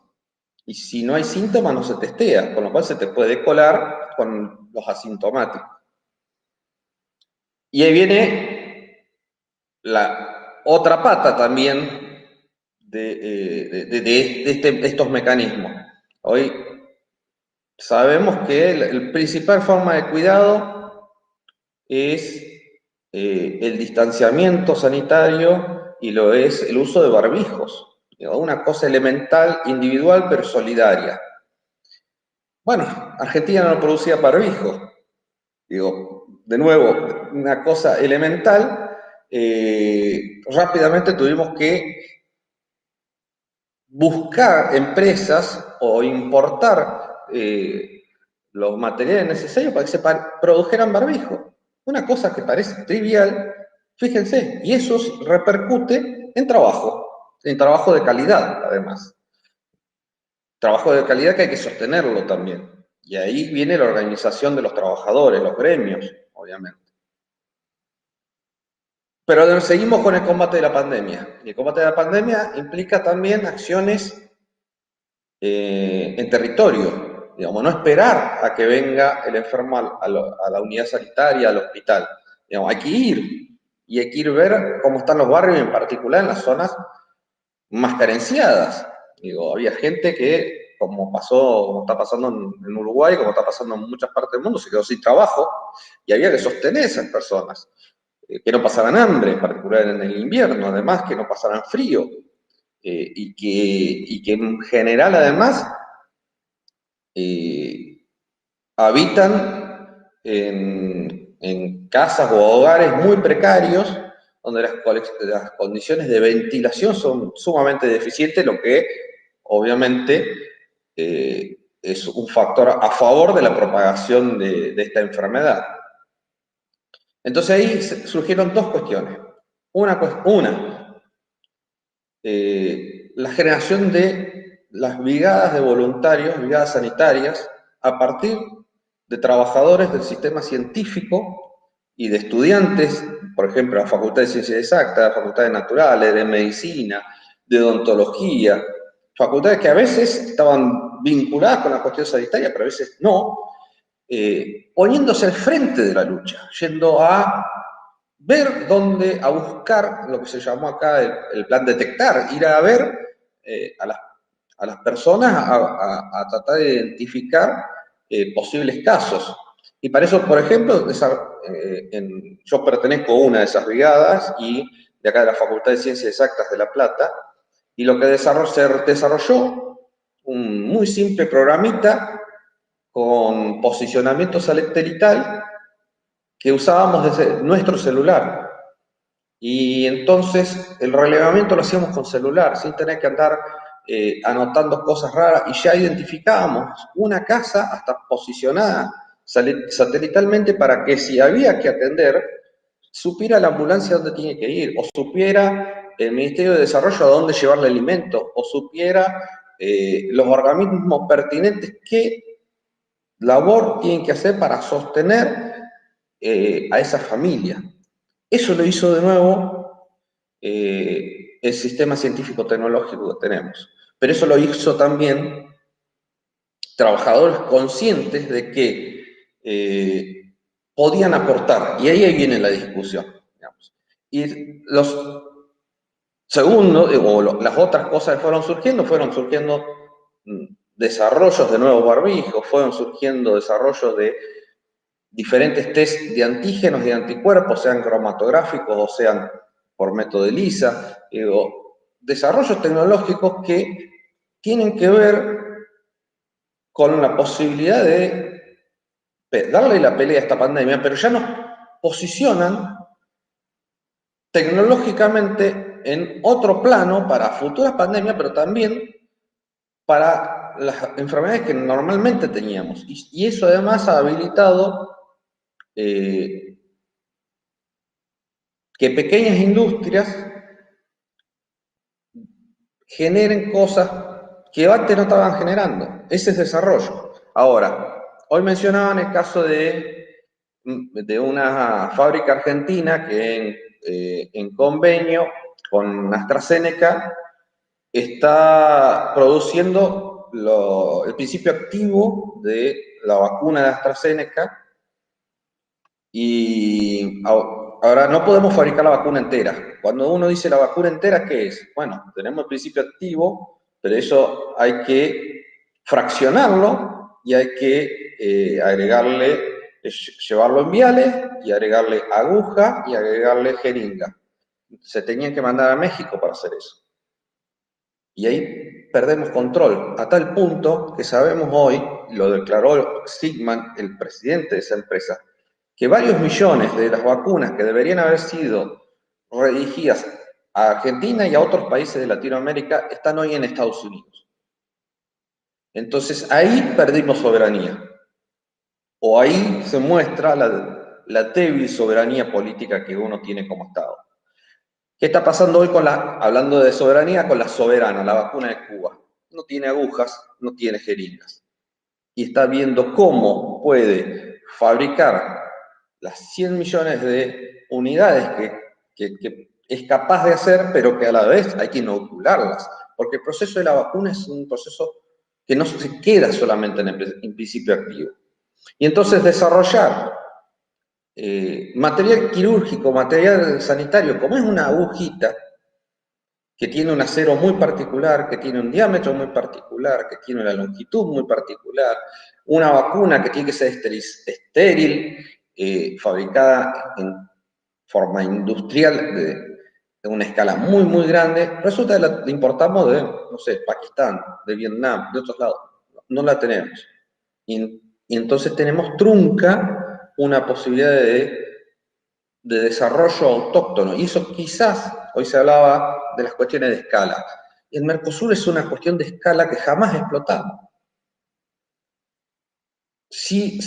S4: Y si no hay síntomas, no se testea, con lo cual se te puede colar con los asintomáticos. Y ahí viene la otra pata también de estos mecanismos. Hoy sabemos que la principal forma de cuidado es el distanciamiento sanitario y lo es el uso de barbijos. Una cosa elemental, individual, pero solidaria. Bueno, Argentina no producía barbijos. De nuevo, una cosa elemental, rápidamente tuvimos que buscar empresas o importar los materiales necesarios para que se produjeran barbijos. Una cosa que parece trivial, fíjense, y eso repercute en trabajo de calidad, además. trabajo de calidad que hay que sostenerlo también. Y ahí viene la organización de los trabajadores, los gremios, obviamente. Pero seguimos con el combate de la pandemia. Y el combate de la pandemia implica también acciones en territorio. Digamos, no esperar a que venga el enfermo a la unidad sanitaria, al hospital. Digamos, hay que ir. Y hay que ir a ver cómo están los barrios, en particular en las zonas más carenciadas. Digo, había gente que, como está pasando en Uruguay, como está pasando en muchas partes del mundo, se quedó sin trabajo y había que sostener a esas personas. Que no pasaran hambre, en particular en el invierno, además, que no pasaran frío. Y que en general, además, habitan en casas o hogares muy precarios, donde las condiciones de ventilación son sumamente deficientes, lo que obviamente es un factor a favor de la propagación de esta enfermedad. Entonces ahí surgieron dos cuestiones. Una, la generación de las brigadas de voluntarios, brigadas sanitarias, a partir de trabajadores del sistema científico y de estudiantes, por ejemplo, la Facultad de Ciencias Exactas, la Facultad de Naturales, de Medicina, de Odontología, facultades que a veces estaban vinculadas con la cuestión sanitaria, pero a veces no, poniéndose al frente de la lucha, yendo a ver dónde, a buscar lo que se llamó acá el plan detectar, ir a ver a las personas, a tratar de identificar posibles casos. Y para eso, por ejemplo, yo pertenezco a una de esas brigadas y de acá de la Facultad de Ciencias Exactas de La Plata, y lo que se desarrolló un muy simple programita con posicionamiento satelital que usábamos desde nuestro celular. Y entonces el relevamiento lo hacíamos con celular, sin tener que andar anotando cosas raras, y ya identificábamos una casa hasta posicionada satelitalmente para que si había que atender, supiera la ambulancia dónde tiene que ir, o supiera el Ministerio de Desarrollo a dónde llevarle alimento, o supiera los organismos pertinentes qué labor tienen que hacer para sostener a esa familia. Eso lo hizo de nuevo el sistema científico-tecnológico que tenemos. Pero eso lo hizo también trabajadores conscientes de que podían aportar. Y ahí viene la discusión. Digamos. Y las otras cosas que fueron surgiendo desarrollos de nuevos barbijos, fueron surgiendo desarrollos de diferentes test de antígenos y anticuerpos, sean cromatográficos o sean por método ELISA, desarrollos tecnológicos que tienen que ver con la posibilidad de darle la pelea a esta pandemia, pero ya nos posicionan tecnológicamente en otro plano para futuras pandemias, pero también para las enfermedades que normalmente teníamos. Y eso además ha habilitado que pequeñas industrias generen cosas que antes no estaban generando. Ese es desarrollo. Ahora, hoy mencionaban el caso de una fábrica argentina que en convenio con AstraZeneca está produciendo el principio activo de la vacuna de AstraZeneca. Y ahora no podemos fabricar la vacuna entera. Cuando uno dice la vacuna entera, ¿qué es? Bueno, tenemos el principio activo, pero eso hay que fraccionarlo y hay que llevarlo en viales y agregarle aguja y agregarle jeringa. Se tenían que mandar a México para hacer eso. Y ahí perdemos control, a tal punto que sabemos hoy, lo declaró Sigman, el presidente de esa empresa, que varios millones de las vacunas que deberían haber sido redirigidas a Argentina y a otros países de Latinoamérica están hoy en Estados Unidos. Entonces ahí perdimos soberanía. O ahí se muestra la débil soberanía política que uno tiene como Estado. ¿Qué está pasando hoy hablando de soberanía, con la Soberana, la vacuna de Cuba? No tiene agujas, no tiene jeringas. Y está viendo cómo puede fabricar las 100 millones de unidades que es capaz de hacer, pero que a la vez hay que inocularlas. Porque el proceso de la vacuna es un proceso que no se queda solamente en principio activo. Y entonces desarrollar material quirúrgico, material sanitario, como es una agujita, que tiene un acero muy particular, que tiene un diámetro muy particular, que tiene una longitud muy particular, una vacuna que tiene que ser estéril, fabricada en forma industrial de una escala muy, muy grande, resulta que la importamos de, no sé, Pakistán, de Vietnam, de otros lados. No la tenemos. Y entonces tenemos trunca una posibilidad de desarrollo autóctono. Y eso quizás, hoy se hablaba de las cuestiones de escala. El Mercosur es una cuestión de escala que jamás explotamos. Si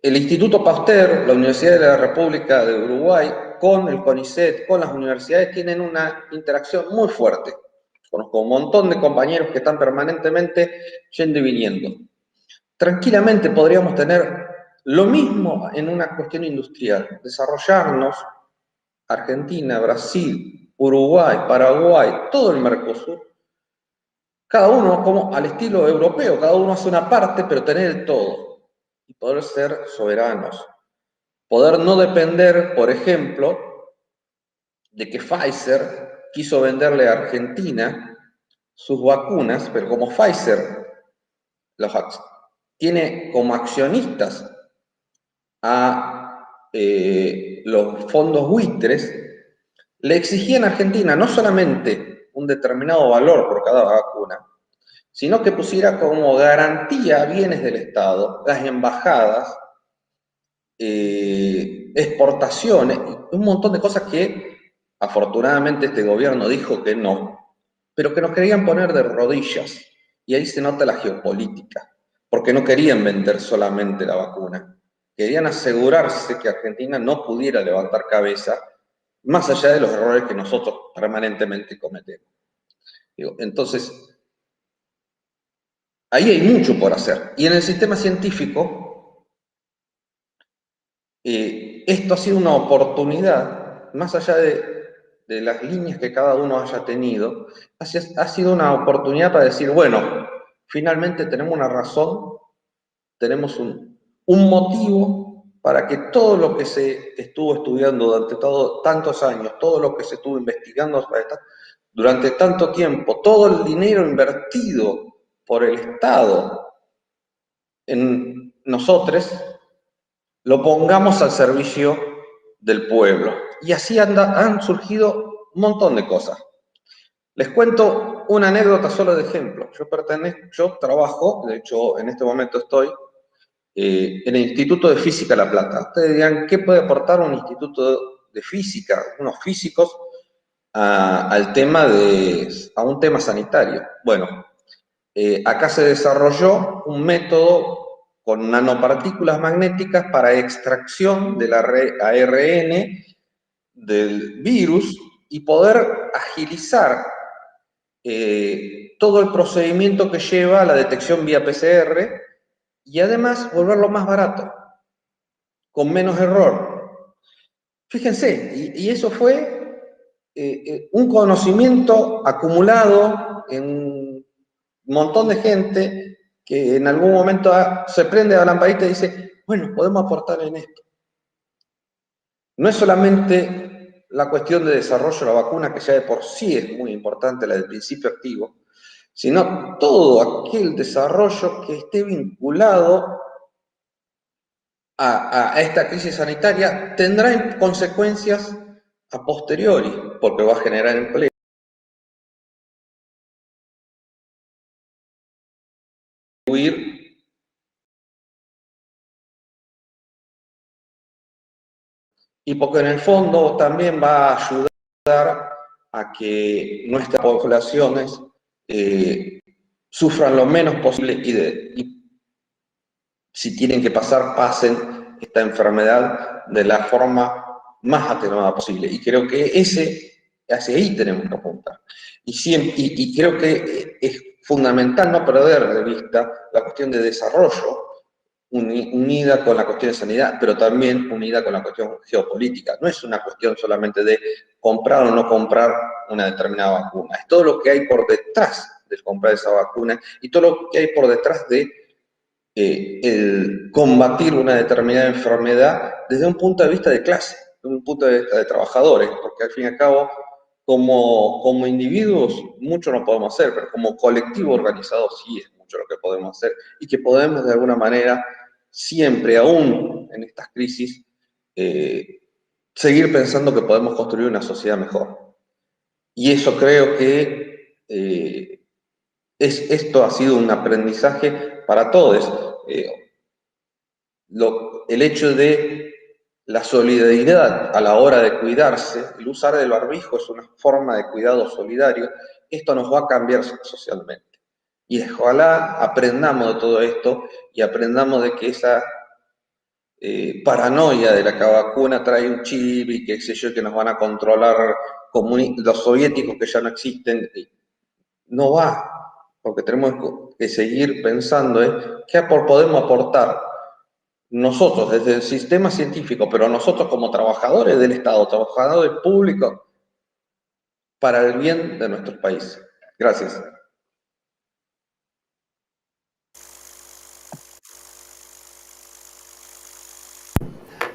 S4: el Instituto Pasteur, la Universidad de la República de Uruguay, con el CONICET, con las universidades, tienen una interacción muy fuerte. Conozco un montón de compañeros que están permanentemente yendo y viniendo. Tranquilamente podríamos tener lo mismo en una cuestión industrial, desarrollarnos, Argentina, Brasil, Uruguay, Paraguay, todo el Mercosur, cada uno como al estilo europeo, cada uno hace una parte, pero tener el todo y poder ser soberanos. Poder no depender, por ejemplo, de que Pfizer quiso venderle a Argentina sus vacunas, pero como Pfizer tiene como accionistas a los fondos buitres, le exigían a Argentina no solamente un determinado valor por cada vacuna, sino que pusiera como garantía bienes del Estado, las embajadas, exportaciones, un montón de cosas que afortunadamente este gobierno dijo que no, pero que nos querían poner de rodillas. Y ahí se nota la geopolítica, porque no querían vender solamente la vacuna, querían asegurarse que Argentina no pudiera levantar cabeza, más allá de los errores que nosotros permanentemente cometemos. Entonces, ahí hay mucho por hacer. Y en el sistema científico, esto ha sido una oportunidad, más allá de las líneas que cada uno haya tenido, ha sido una oportunidad para decir, bueno, finalmente tenemos una razón, tenemos un motivo para que todo lo que se estuvo estudiando durante tantos años, todo lo que se estuvo investigando durante tanto tiempo, todo el dinero invertido por el Estado en nosotros, lo pongamos al servicio del pueblo. Y así han surgido un montón de cosas. Les cuento una anécdota solo de ejemplo. Yo trabajo, de hecho en este momento estoy, en el Instituto de Física La Plata. Ustedes dirán, ¿qué puede aportar un instituto de física, unos físicos, a un tema sanitario? Bueno, acá se desarrolló un método con nanopartículas magnéticas para extracción del ARN del virus y poder agilizar todo el procedimiento que lleva a la detección vía PCR y además volverlo más barato, con menos error. Fíjense, y eso fue un conocimiento acumulado en un montón de gente que en algún momento se prende a la lamparita y dice, bueno, podemos aportar en esto. No es solamente la cuestión de desarrollo de la vacuna, que ya de por sí es muy importante, la del principio activo, sino todo aquel desarrollo que esté vinculado a esta crisis sanitaria tendrá consecuencias a posteriori, porque va a generar empleo. Y porque en el fondo también va a ayudar a que nuestras poblaciones sufran lo menos posible y si tienen que pasen esta enfermedad de la forma más atenuada posible. Y creo que hacia ahí tenemos que apuntar. Y creo que es fundamental no perder de vista la cuestión de desarrollo, unida con la cuestión de sanidad, pero también unida con la cuestión geopolítica. No es una cuestión solamente de comprar o no comprar una determinada vacuna, es todo lo que hay por detrás de comprar esa vacuna y todo lo que hay por detrás de el combatir una determinada enfermedad desde un punto de vista de clase, desde un punto de vista de trabajadores, porque al fin y al cabo, como individuos, mucho no podemos hacer, pero como colectivo organizado sí es mucho lo que podemos hacer y que podemos de alguna manera siempre, aún en estas crisis, seguir pensando que podemos construir una sociedad mejor. Y eso creo que esto ha sido un aprendizaje para todos. El hecho de la solidaridad a la hora de cuidarse, el usar el barbijo es una forma de cuidado solidario, esto nos va a cambiar socialmente. Y ojalá aprendamos de todo esto y aprendamos de que esa paranoia de la vacuna trae un chip y qué sé yo, que nos van a controlar los soviéticos que ya no existen, no va, porque tenemos que seguir pensando en qué podemos aportar nosotros desde el sistema científico, pero nosotros como trabajadores del Estado, trabajadores públicos, para el bien de nuestros países. Gracias.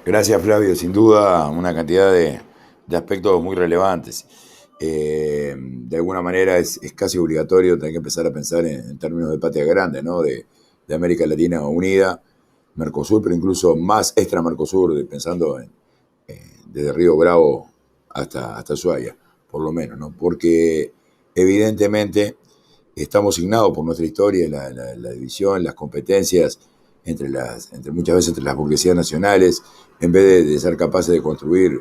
S1: Gracias, Flavio. Sin duda, una cantidad de aspectos muy relevantes. De alguna manera es casi obligatorio tener que empezar a pensar en términos de patria grande, ¿no? De América Latina unida, Mercosur, pero incluso más extra Mercosur, pensando desde Río Bravo hasta Ushuaia, por lo menos, ¿no? Porque evidentemente estamos signados por nuestra historia, la división, las competencias entre muchas veces entre las burguesías nacionales, en vez de ser capaces de construir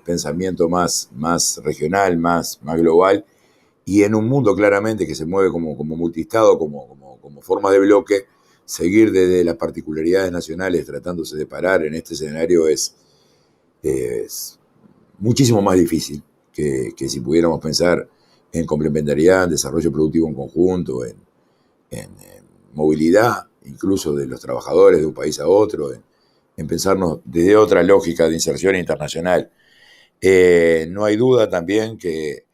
S1: pensamiento más regional, más global, y en un mundo claramente que se mueve como multiestado, como forma de bloque, seguir desde las particularidades nacionales tratándose de parar en este escenario es muchísimo más difícil que si pudiéramos pensar en complementariedad, en desarrollo productivo en conjunto, en movilidad, incluso de los trabajadores de un país a otro, en pensarnos desde otra lógica de inserción internacional. No hay duda también que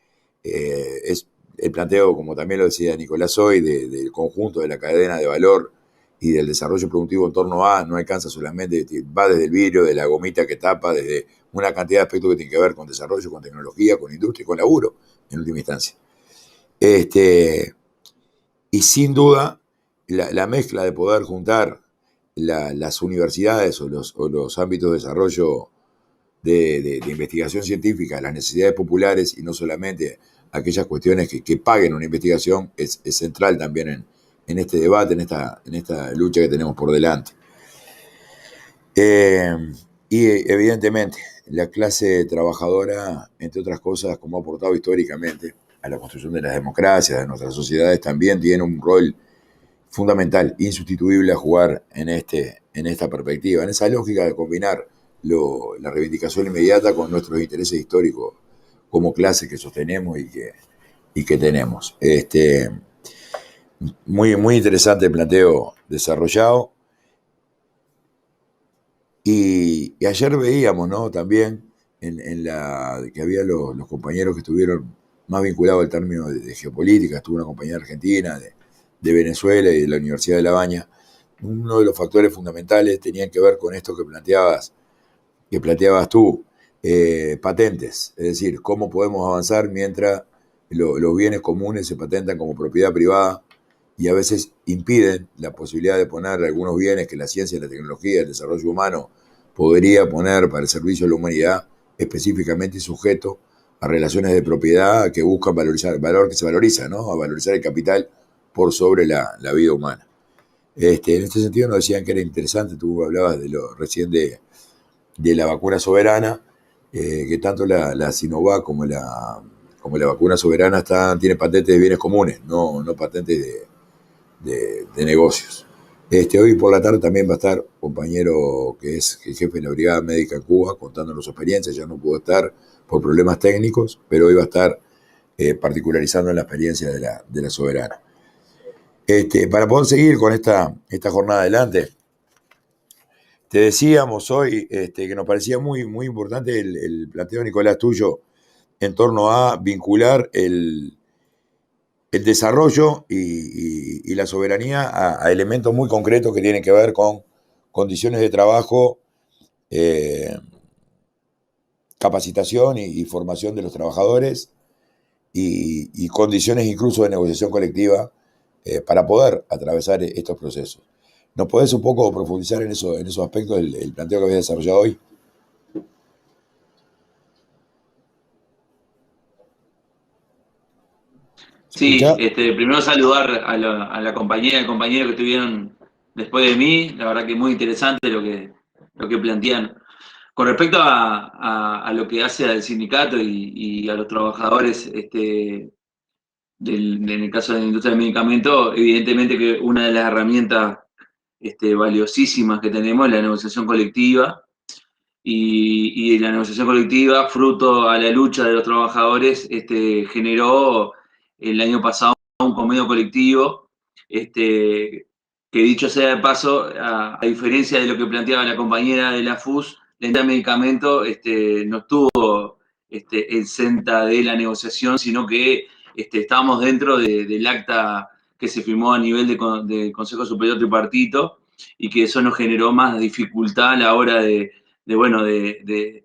S1: es el planteo, como también lo decía Nicolás hoy, del conjunto de la cadena de valor y del desarrollo productivo en torno a, no alcanza solamente, va desde el vidrio, de la gomita que tapa, desde una cantidad de aspectos que tienen que ver con desarrollo, con tecnología, con industria y con laburo, en última instancia. Y sin duda, la mezcla de poder juntar las universidades o los ámbitos de desarrollo de investigación científica, las necesidades populares y no solamente aquellas cuestiones que paguen una investigación, es central también en este debate, en esta lucha que tenemos por delante. Y evidentemente, la clase trabajadora, entre otras cosas, como ha aportado históricamente a la construcción de las democracias, de nuestras sociedades, también tiene un rol fundamental, insustituible a jugar en esta perspectiva, en esa lógica de combinar la reivindicación inmediata con nuestros intereses históricos como clase que sostenemos y que tenemos. Muy interesante el planteo desarrollado. Y ayer veíamos, ¿no? También que había los compañeros que estuvieron más vinculados al término de geopolítica. Estuvo una compañera argentina de Venezuela y de la Universidad de La Baña. Uno de los factores fundamentales tenían que ver con esto que planteabas tú, patentes, es decir, cómo podemos avanzar mientras los bienes comunes se patentan como propiedad privada y a veces impiden la posibilidad de poner algunos bienes que la ciencia, la tecnología, el desarrollo humano podría poner para el servicio de la humanidad, específicamente sujeto a relaciones de propiedad que buscan valorizar, valor que se valoriza, ¿no? A valorizar el capital por sobre la vida humana. En este sentido nos decían que era interesante, tú hablabas recién de la vacuna soberana, que tanto la Sinovac como la vacuna soberana tiene patentes de bienes comunes, no patentes de negocios. Hoy por la tarde también va a estar un compañero que es el jefe de la Brigada Médica en Cuba contándonos su experiencia. Ya no pudo estar por problemas técnicos, pero hoy va a estar particularizando en la experiencia de la soberana. Para poder seguir con esta jornada adelante, te decíamos hoy que nos parecía muy, muy importante el planteo, Nicolás, tuyo, en torno a vincular el desarrollo y la soberanía a elementos muy concretos que tienen que ver con condiciones de trabajo, capacitación y formación de los trabajadores y condiciones incluso de negociación colectiva para poder atravesar estos procesos. ¿Nos podés un poco profundizar en esos aspectos del planteo que habías desarrollado hoy? ¿Se
S2: Sí,
S1: escucha?
S2: primero saludar a la compañera y al compañero que estuvieron después de mí. La verdad que muy interesante lo que plantean. Con respecto a lo que hace al sindicato y a los trabajadores, en el caso de la industria del medicamento, evidentemente que una de las herramientas valiosísimas que tenemos es la negociación colectiva. Y la negociación colectiva, fruto a la lucha de los trabajadores, generó el año pasado un convenio colectivo, que dicho sea de paso, a diferencia de lo que planteaba la compañera de la FUS, la industria del medicamento no estuvo exenta de la negociación, sino que estábamos dentro del acta que se firmó a nivel de Consejo Superior Tripartito y que eso nos generó más dificultad a la hora de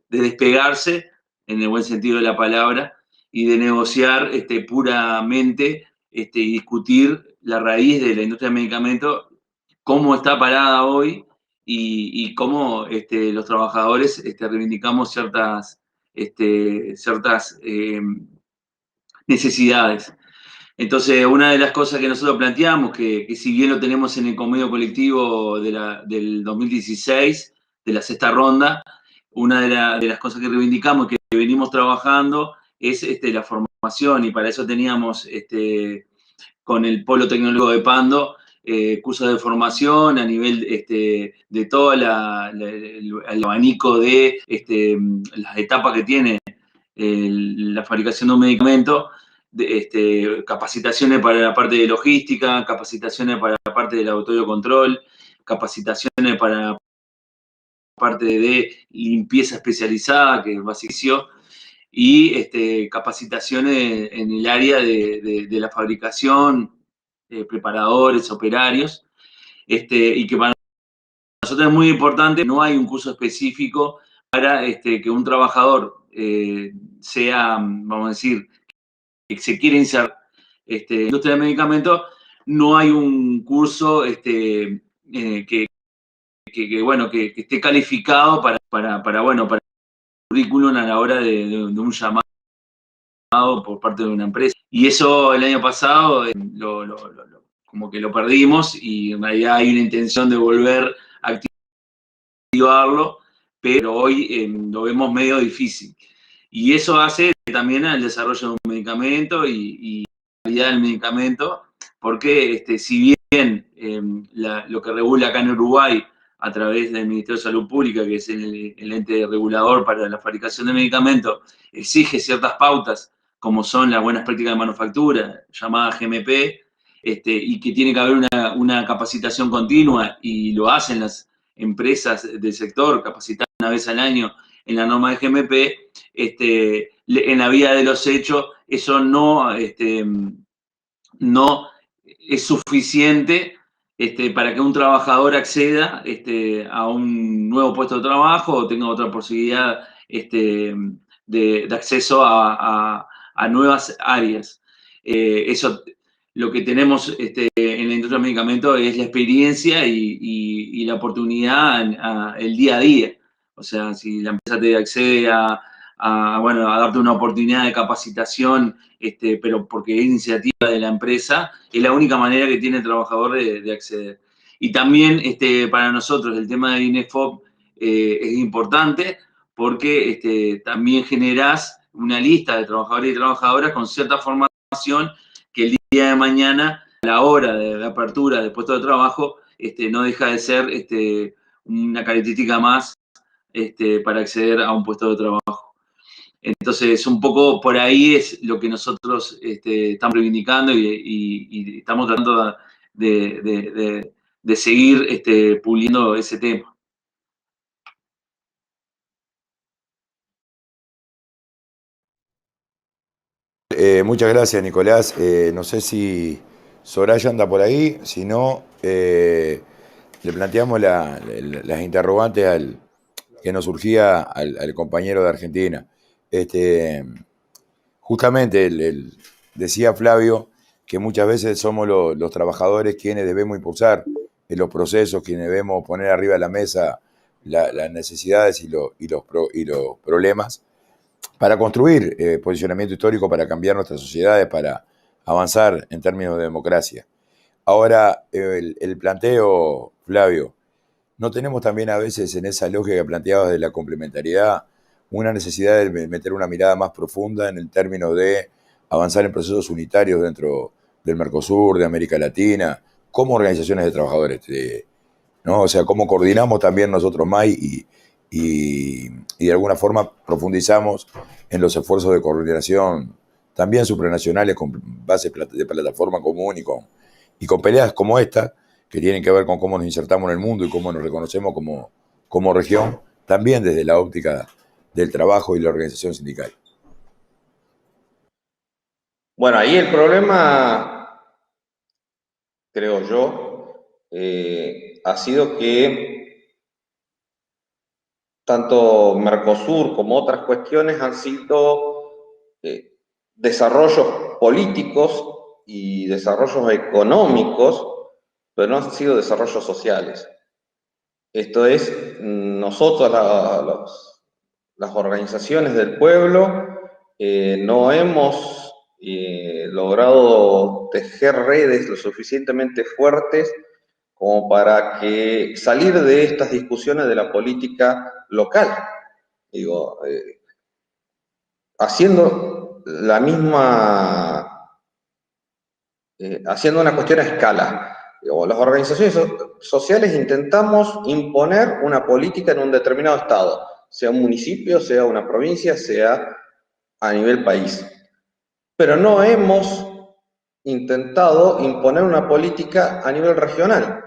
S2: despegarse, en el buen sentido de la palabra, y de negociar puramente y discutir la raíz de la industria del medicamento, cómo está parada hoy y cómo los trabajadores reivindicamos ciertas necesidades. Entonces, una de las cosas que nosotros planteamos, que si bien lo tenemos en el convenio colectivo del 2016, de la sexta ronda, una de las cosas que reivindicamos y que venimos trabajando es la formación, y para eso teníamos con el Polo Tecnológico de Pando cursos de formación a nivel de todo el abanico de las etapas que tiene la fabricación de un medicamento, capacitaciones para la parte de logística, capacitaciones para la parte del autocontrol, capacitaciones para la parte de limpieza especializada, que es básico, y capacitaciones en el área de la fabricación, preparadores, operarios, y que para nosotros es muy importante. No hay un curso específico para que un trabajador sea, vamos a decir, que se quiere insertar en la industria del medicamento. No hay un curso bueno, que esté calificado para el currículum a la hora de un llamado por parte de una empresa. Y eso el año pasado como que lo perdimos, y en realidad hay una intención de volver a activarlo, pero hoy lo vemos medio difícil. Y eso hace también al desarrollo de un medicamento y la calidad del medicamento, porque si bien lo que regula acá en Uruguay a través del Ministerio de Salud Pública, que es el ente regulador para la fabricación de medicamentos, exige ciertas pautas, como son las buenas prácticas de manufactura, llamada GMP, y que tiene que haber una capacitación continua, y lo hacen las empresas del sector, capacitar una vez al año en la norma de GMP, en la vida de los hechos, eso no es suficiente para que un trabajador acceda a un nuevo puesto de trabajo o tenga otra posibilidad de acceso a nuevas áreas. Eso, lo que tenemos en la industria del medicamento es la experiencia y la oportunidad el día a día. O sea, si la empresa te accede a darte una oportunidad de capacitación, pero porque es iniciativa de la empresa, es la única manera que tiene el trabajador de acceder. Y también para nosotros el tema de INEFOP es importante, porque también generás una lista de trabajadores y trabajadoras con cierta formación que el día de mañana, a la hora de la apertura del puesto de trabajo, no deja de ser una característica más para acceder a un puesto de trabajo. Entonces, un poco por ahí es lo que nosotros estamos reivindicando y estamos tratando de seguir puliendo ese tema.
S1: Muchas gracias, Nicolás. No sé si Soraya anda por ahí, si no, le planteamos las interrogantes que nos surgía al compañero de Argentina. Justamente decía Flavio que muchas veces somos los trabajadores quienes debemos impulsar en los procesos, quienes debemos poner arriba de la mesa las necesidades y los problemas para construir posicionamiento histórico, para cambiar nuestras sociedades, para avanzar en términos de democracia. Ahora, el planteo, Flavio, ¿no tenemos también a veces en esa lógica que planteabas de la complementariedad una necesidad de meter una mirada más profunda en el término de avanzar en procesos unitarios dentro del Mercosur, de América Latina, como organizaciones de trabajadores, ¿no? O sea, cómo coordinamos también nosotros más y de alguna forma profundizamos en los esfuerzos de coordinación también supranacionales con base de plataforma común y con peleas como esta, que tienen que ver con cómo nos insertamos en el mundo y cómo nos reconocemos como región, también desde la óptica del trabajo y la organización sindical.
S4: Bueno, ahí el problema, creo yo, ha sido que tanto Mercosur como otras cuestiones han sido desarrollos políticos y desarrollos económicos, pero no han sido desarrollos sociales. Esto es, nosotros, las organizaciones del pueblo, no hemos logrado tejer redes lo suficientemente fuertes como para que salir de estas discusiones de la política local. Digo, haciendo la misma, haciendo una cuestión a escala. Digo, las organizaciones sociales intentamos imponer una política en un determinado estado, sea un municipio, sea una provincia, sea a nivel país. Pero no hemos intentado imponer una política a nivel regional.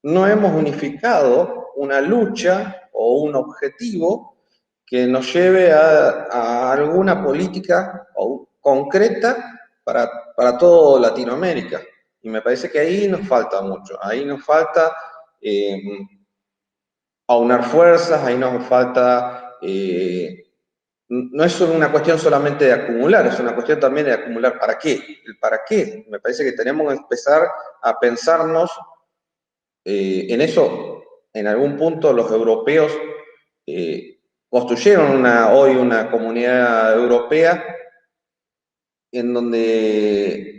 S4: No hemos unificado una lucha o un objetivo que nos lleve a alguna política concreta para toda Latinoamérica. Y me parece que ahí nos falta mucho, ahí nos falta aunar fuerzas, ahí nos falta, no es una cuestión solamente de acumular, es una cuestión también de acumular para qué, el para qué. Me parece que tenemos que empezar a pensarnos en eso. En algún punto los europeos construyeron hoy una comunidad europea en donde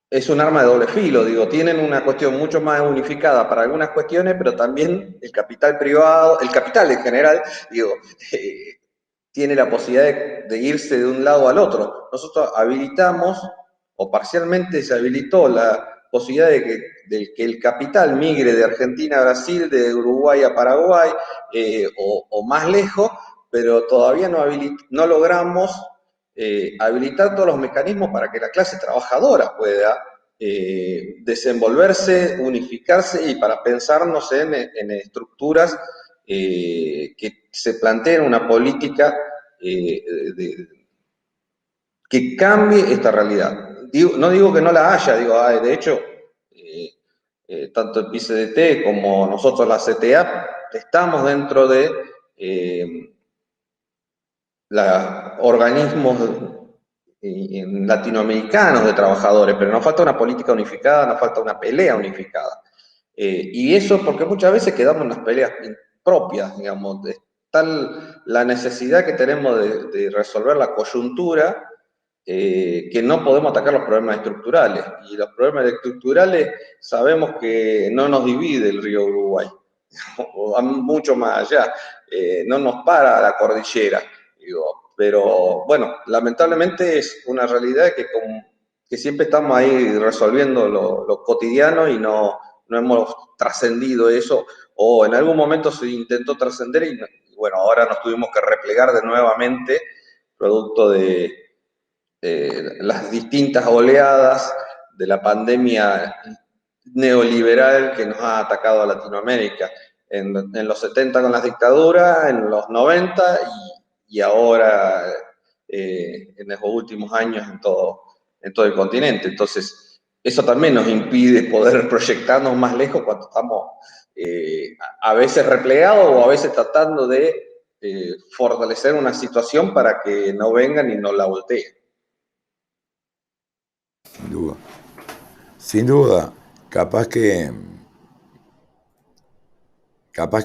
S4: es un arma de doble filo, digo, tienen una cuestión mucho más unificada para algunas cuestiones, pero también el capital privado, el capital en general, digo, tiene la posibilidad de irse de un lado al otro. Nosotros habilitamos, o parcialmente se habilitó la posibilidad de que el capital migre de Argentina a Brasil, de Uruguay a Paraguay, o más lejos, pero todavía no logramos habilitar todos los mecanismos para que la clase trabajadora pueda desenvolverse, unificarse y para pensarnos en estructuras que se planteen una política que cambie esta realidad. No digo que no la haya, digo, de hecho, tanto el PICDT como nosotros la CTA estamos dentro de los organismos latinoamericanos de trabajadores, pero nos falta una política unificada, nos falta una pelea unificada. Y eso porque muchas veces quedamos en las peleas propias, digamos, de tal la necesidad que tenemos de resolver la coyuntura que no podemos atacar los problemas estructurales. Y los problemas estructurales sabemos que no nos divide el río Uruguay, o mucho más allá, no nos para la cordillera, digo. Pero bueno, lamentablemente es una realidad que siempre estamos ahí resolviendo lo cotidiano y no hemos trascendido eso, o en algún momento se intentó trascender y bueno, ahora nos tuvimos que replegar de nuevamente, producto de las distintas oleadas de la pandemia neoliberal que nos ha atacado a Latinoamérica. En los 70 con las dictaduras, en los 90 y ahora en estos últimos años en todo el continente. Entonces, eso también nos impide poder proyectarnos más lejos cuando estamos a veces replegados o a veces tratando de fortalecer una situación para que no vengan y no la volteen.
S1: Sin duda. Sin duda. Capaz que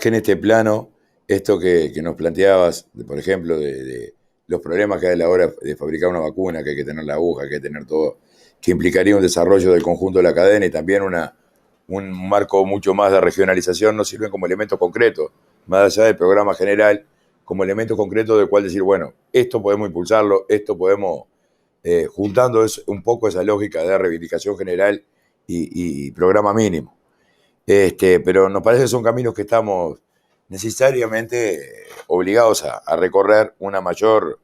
S1: en este plano, esto que nos planteabas, por ejemplo, de los problemas que hay a la hora de fabricar una vacuna, que hay que tener la aguja, que hay que tener todo, que implicaría un desarrollo del conjunto de la cadena y también un marco mucho más de regionalización, nos sirven como elementos concretos, más allá del programa general, como elemento concreto del cual decir, bueno, esto podemos impulsarlo, esto podemos, juntando un poco esa lógica de reivindicación general y programa mínimo. Pero nos parece que son caminos que estamos necesariamente obligados a recorrer una mayor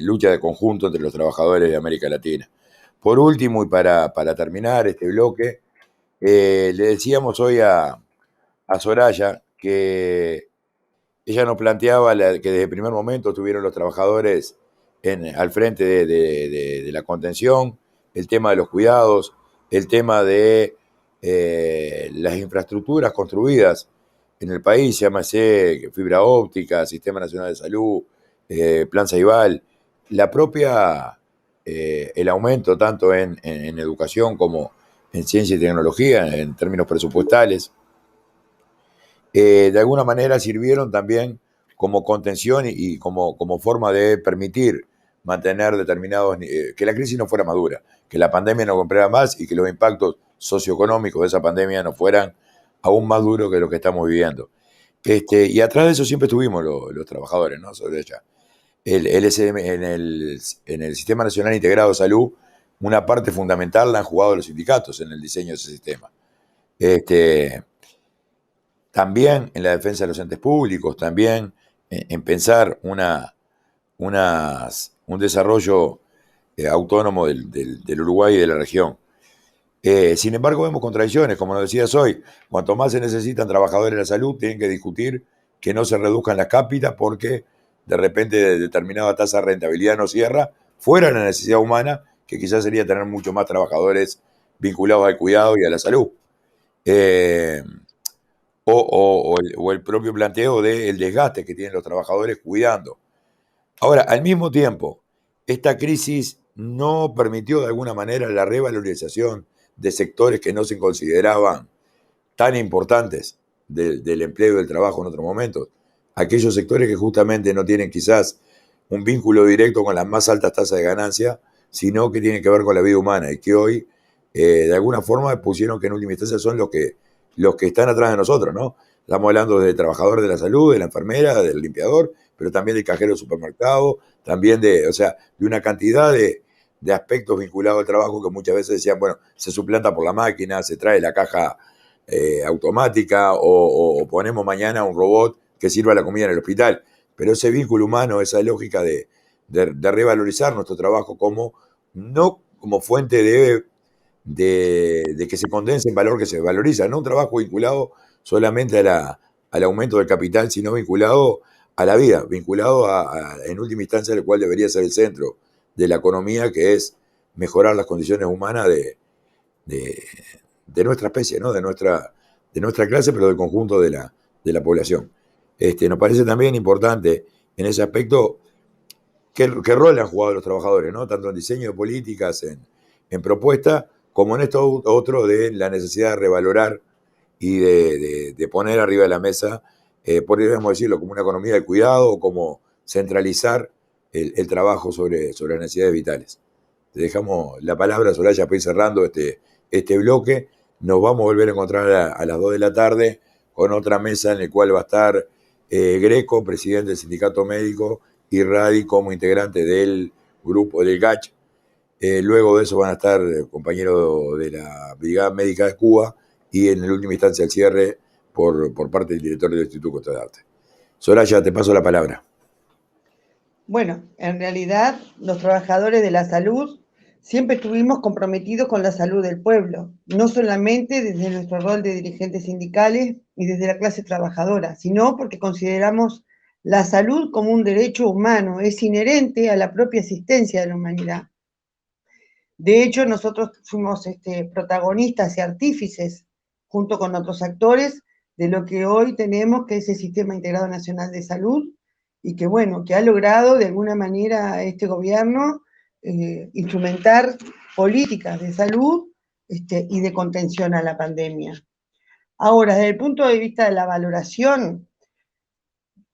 S1: lucha de conjunto entre los trabajadores de América Latina. Por último, y para terminar este bloque, le decíamos hoy a Soraya que ella nos planteaba que desde el primer momento estuvieron los trabajadores al frente de la contención, el tema de los cuidados, el tema de las infraestructuras construidas en el país, llámase fibra óptica, Sistema Nacional de Salud, Plan Ceibal, el aumento tanto en educación como en ciencia y tecnología, en términos presupuestales, de alguna manera sirvieron también como contención y como forma de permitir mantener determinados, que la crisis no fuera más dura, que la pandemia no comprara más y que los impactos socioeconómicos de esa pandemia no fueran aún más duros que lo que estamos viviendo. Y atrás de eso siempre estuvimos los trabajadores, ¿no? Sobre ella. En el Sistema Nacional Integrado de Salud, una parte fundamental la han jugado los sindicatos en el diseño de ese sistema. También en la defensa de los entes públicos, también en pensar un desarrollo autónomo del Uruguay y de la región. Sin embargo, vemos contradicciones, como nos decías hoy. Cuanto más se necesitan trabajadores de la salud, tienen que discutir que no se reduzcan las cápitas porque de repente determinada tasa de rentabilidad no cierra, fuera de la necesidad humana, que quizás sería tener mucho más trabajadores vinculados al cuidado y a la salud. O el propio planteo del desgaste que tienen los trabajadores cuidando. Ahora, al mismo tiempo, esta crisis no permitió de alguna manera la revalorización de sectores que no se consideraban tan importantes del empleo y del trabajo en otros momentos. Aquellos sectores que justamente no tienen quizás un vínculo directo con las más altas tasas de ganancia, sino que tienen que ver con la vida humana y que hoy, de alguna forma, pusieron que en última instancia son los que están atrás de nosotros, ¿no? Estamos hablando del trabajador de la salud, de la enfermera, del limpiador, pero también del cajero del supermercado, también de una cantidad de aspectos vinculados al trabajo que muchas veces decían, bueno, se suplanta por la máquina, se trae la caja automática o ponemos mañana un robot que sirva la comida en el hospital. Pero ese vínculo humano, esa lógica de revalorizar nuestro trabajo no como fuente de que se condense en valor, que se valoriza, no un trabajo vinculado solamente al aumento del capital, sino vinculado a la vida, vinculado en última instancia, el cual debería ser el centro de la economía, que es mejorar las condiciones humanas de nuestra especie, ¿no? de nuestra clase, pero del conjunto de la población. Nos parece también importante en ese aspecto qué rol han jugado los trabajadores, ¿no? Tanto en diseño de políticas, en propuesta, como en esto otro de la necesidad de revalorar y de poner arriba de la mesa, podríamos decirlo, como una economía de cuidado o como centralizar el trabajo sobre las necesidades vitales. Te dejamos la palabra, Soraya, para ir cerrando este bloque. Nos vamos a volver a encontrar a las 2 de la tarde con otra mesa en la cual va a estar Greco, presidente del Sindicato Médico, y Radi como integrante del grupo del GACH. Luego de eso van a estar compañeros de la Brigada Médica de Cuba y en última instancia el cierre por parte del director del Instituto Costa de Arte. Soraya, te paso la palabra.
S3: Bueno, en realidad los trabajadores de la salud siempre estuvimos comprometidos con la salud del pueblo, no solamente desde nuestro rol de dirigentes sindicales y desde la clase trabajadora, sino porque consideramos la salud como un derecho humano, es inherente a la propia existencia de la humanidad. De hecho, nosotros fuimos protagonistas y artífices, junto con otros actores, de lo que hoy tenemos, que es el Sistema Integrado Nacional de Salud, y que, bueno, que ha logrado de alguna manera este gobierno instrumentar políticas de salud y de contención a la pandemia. Ahora, desde el punto de vista de la valoración,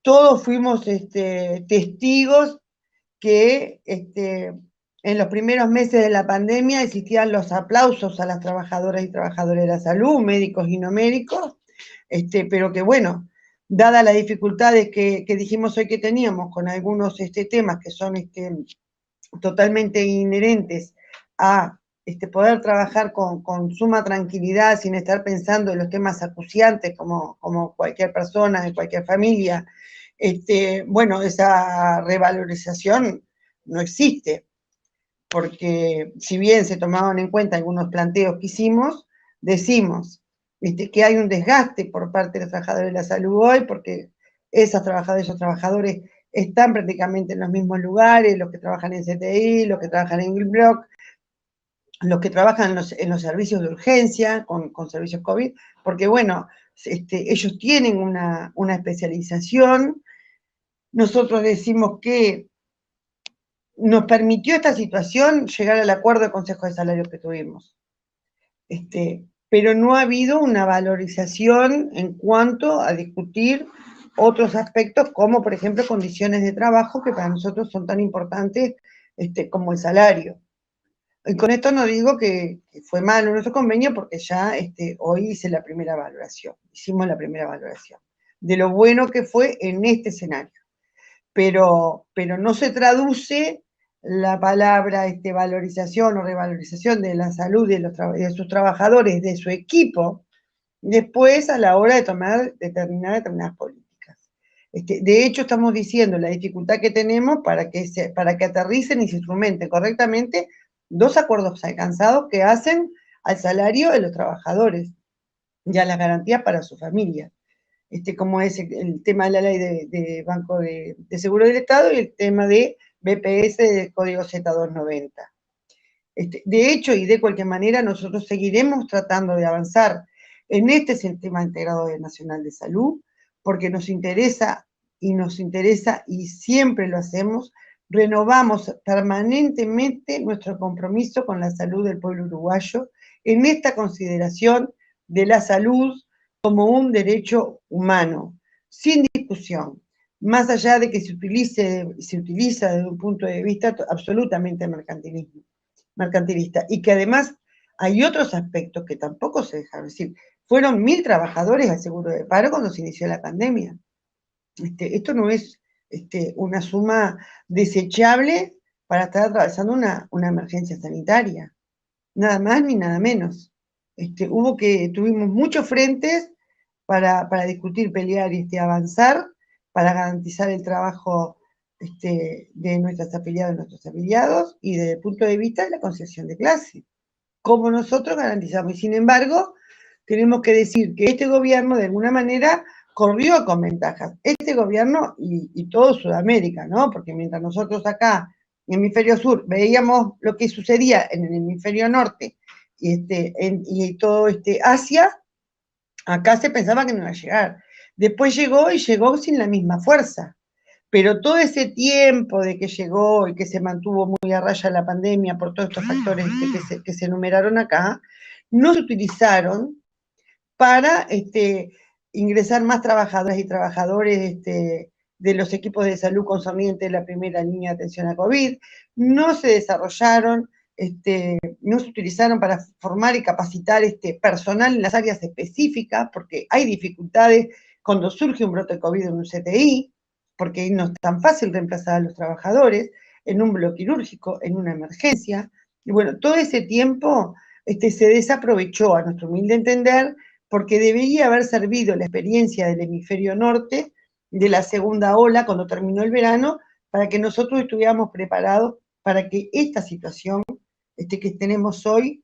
S3: todos fuimos testigos que en los primeros meses de la pandemia existían los aplausos a las trabajadoras y trabajadores de la salud, médicos y no médicos, pero que bueno, dadas las dificultades que dijimos hoy que teníamos con algunos temas que son totalmente inherentes a poder trabajar con suma tranquilidad sin estar pensando en los temas acuciantes como cualquier persona, de cualquier familia, bueno, esa revalorización no existe, porque si bien se tomaban en cuenta algunos planteos que hicimos, decimos que hay un desgaste por parte de los trabajadores de la salud hoy, porque esos trabajadores están prácticamente en los mismos lugares, los que trabajan en CTI, los que trabajan en Gilbrock, los que trabajan en los servicios de urgencia, con servicios COVID, porque bueno, ellos tienen una especialización. Nosotros decimos que nos permitió esta situación llegar al acuerdo de Consejo de Salarios que tuvimos. Pero no ha habido una valorización en cuanto a discutir otros aspectos, como por ejemplo condiciones de trabajo, que para nosotros son tan importantes como el salario. Y con esto no digo que fue malo nuestro convenio, porque ya hoy hice la primera valoración, hicimos la primera valoración, de lo bueno que fue en este escenario. Pero no se traduce la palabra valorización o revalorización de la salud de sus trabajadores, de su equipo, después a la hora de tomar determinadas políticas. De hecho, estamos diciendo la dificultad que tenemos para que aterricen y se instrumenten correctamente 2 acuerdos alcanzados que hacen al salario de los trabajadores y a las garantías para su familia. Como es el tema de la ley de Banco de Seguro del Estado y el tema de BPS de Código Z290. De hecho, y de cualquier manera, nosotros seguiremos tratando de avanzar en este Sistema Integrado Nacional de Salud, porque nos interesa y siempre lo hacemos, renovamos permanentemente nuestro compromiso con la salud del pueblo uruguayo en esta consideración de la salud como un derecho humano, sin discusión, más allá de que se utiliza desde un punto de vista absolutamente mercantilista, y que además hay otros aspectos que tampoco se dejaron decir. Fueron 1.000 trabajadores al seguro de paro cuando se inició la pandemia. Esto no es una suma desechable para estar atravesando una emergencia sanitaria, nada más ni nada menos. Tuvimos muchos frentes para discutir, pelear y avanzar, para garantizar el trabajo de nuestras afiliadas y nuestros afiliados, y desde el punto de vista de la conciliación de clase, como nosotros garantizamos. Y sin embargo, tenemos que decir que este gobierno de alguna manera corrió con ventajas. Este gobierno y todo Sudamérica, ¿no? Porque mientras nosotros acá, en el hemisferio sur, veíamos lo que sucedía en el hemisferio norte y todo Asia, acá se pensaba que no iba a llegar. Después llegó y llegó sin la misma fuerza. Pero todo ese tiempo de que llegó y que se mantuvo muy a raya la pandemia por todos estos factores que se enumeraron acá, no se utilizaron para ingresar más trabajadoras y trabajadores de los equipos de salud concernientes de la primera línea de atención a COVID, no se desarrollaron, no se utilizaron para formar y capacitar personal en las áreas específicas, porque hay dificultades cuando surge un brote de COVID en un CTI, porque no es tan fácil reemplazar a los trabajadores en un bloque quirúrgico, en una emergencia. Y bueno, todo ese tiempo se desaprovechó, a nuestro humilde entender, porque debería haber servido la experiencia del hemisferio norte de la segunda ola cuando terminó el verano, para que nosotros estuviéramos preparados para que esta situación que tenemos hoy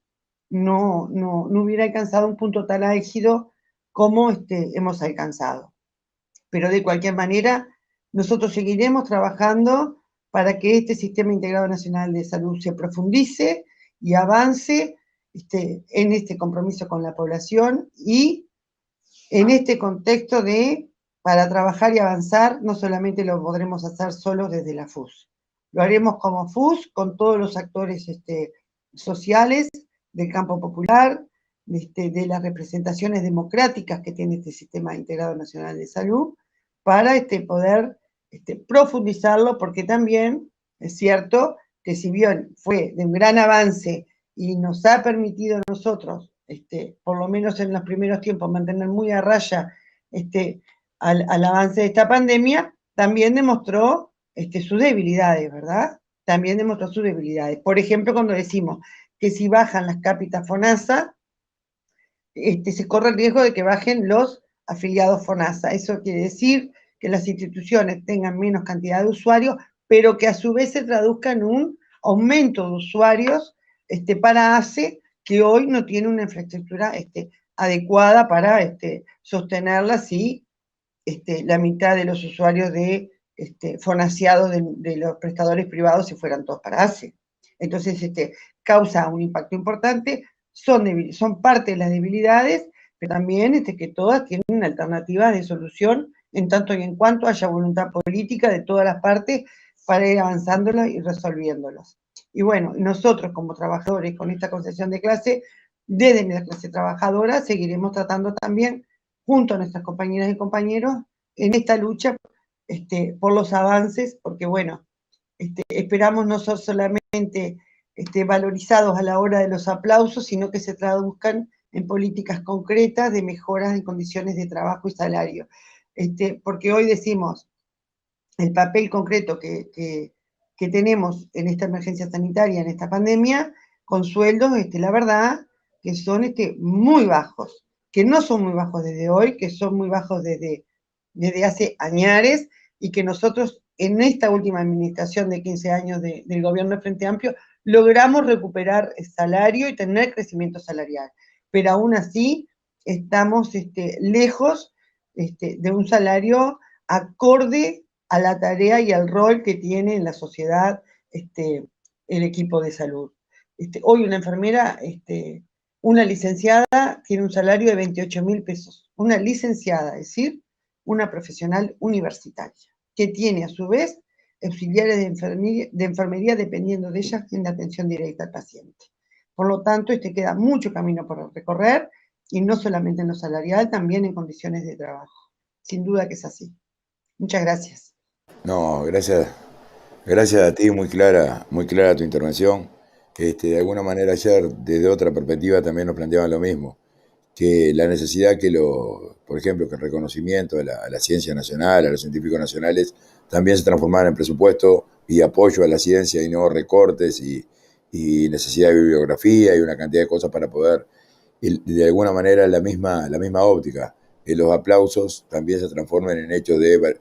S3: no hubiera alcanzado un punto tan álgido como hemos alcanzado. Pero de cualquier manera, nosotros seguiremos trabajando para que este Sistema Integrado Nacional de Salud se profundice y avance en este compromiso con la población y en este contexto para trabajar y avanzar, no solamente lo podremos hacer solo desde la FUS. Lo haremos como FUS, con todos los actores sociales del campo popular, de las representaciones democráticas que tiene este Sistema Integrado Nacional de Salud, para poder profundizarlo, porque también es cierto que si bien fue de un gran avance y nos ha permitido a nosotros, por lo menos en los primeros tiempos, mantener muy a raya al avance de esta pandemia, también demostró sus debilidades, ¿verdad? También demostró sus debilidades. Por ejemplo, cuando decimos que si bajan las cápitas FONASA, se corre el riesgo de que bajen los afiliados FONASA. Eso quiere decir que las instituciones tengan menos cantidad de usuarios, pero que a su vez se traduzca en un aumento de usuarios para ACE, que hoy no tiene una infraestructura adecuada para sostenerla si la mitad de los usuarios fonasiados de los prestadores privados se fueran todos para ACE. Entonces, causa un impacto importante, son parte de las debilidades, pero también que todas tienen alternativas de solución en tanto y en cuanto haya voluntad política de todas las partes para ir avanzándolas y resolviéndolas. Y bueno, nosotros como trabajadores con esta concesión de clase, desde la clase trabajadora, seguiremos tratando también, junto a nuestras compañeras y compañeros, en esta lucha por los avances, porque bueno, esperamos no ser solamente valorizados a la hora de los aplausos, sino que se traduzcan en políticas concretas de mejoras en condiciones de trabajo y salario. Porque hoy decimos, el papel concreto que tenemos en esta emergencia sanitaria, en esta pandemia, con sueldos, la verdad, que son muy bajos, que no son muy bajos desde hoy, que son muy bajos desde hace añares, y que nosotros en esta última administración de 15 años del gobierno de Frente Amplio logramos recuperar el salario y tener crecimiento salarial, pero aún así estamos lejos de un salario acorde a la tarea y al rol que tiene en la sociedad el equipo de salud. Hoy una enfermera, una licenciada, tiene un salario de 28.000 pesos. Una licenciada, es decir, una profesional universitaria, que tiene a su vez auxiliares de enfermería dependiendo de ellas en la atención directa al paciente. Por lo tanto, queda mucho camino por recorrer, y no solamente en lo salarial, también en condiciones de trabajo. Sin duda que es así. Muchas gracias.
S1: No, gracias a ti, muy clara tu intervención. De alguna manera ayer, desde otra perspectiva, también nos planteaban lo mismo, que la necesidad por ejemplo, que el reconocimiento a la ciencia nacional, a los científicos nacionales, también se transformara en presupuesto y apoyo a la ciencia y no recortes y necesidad de bibliografía y una cantidad de cosas para poder, de alguna manera, la misma óptica, que los aplausos también se transformen en hechos de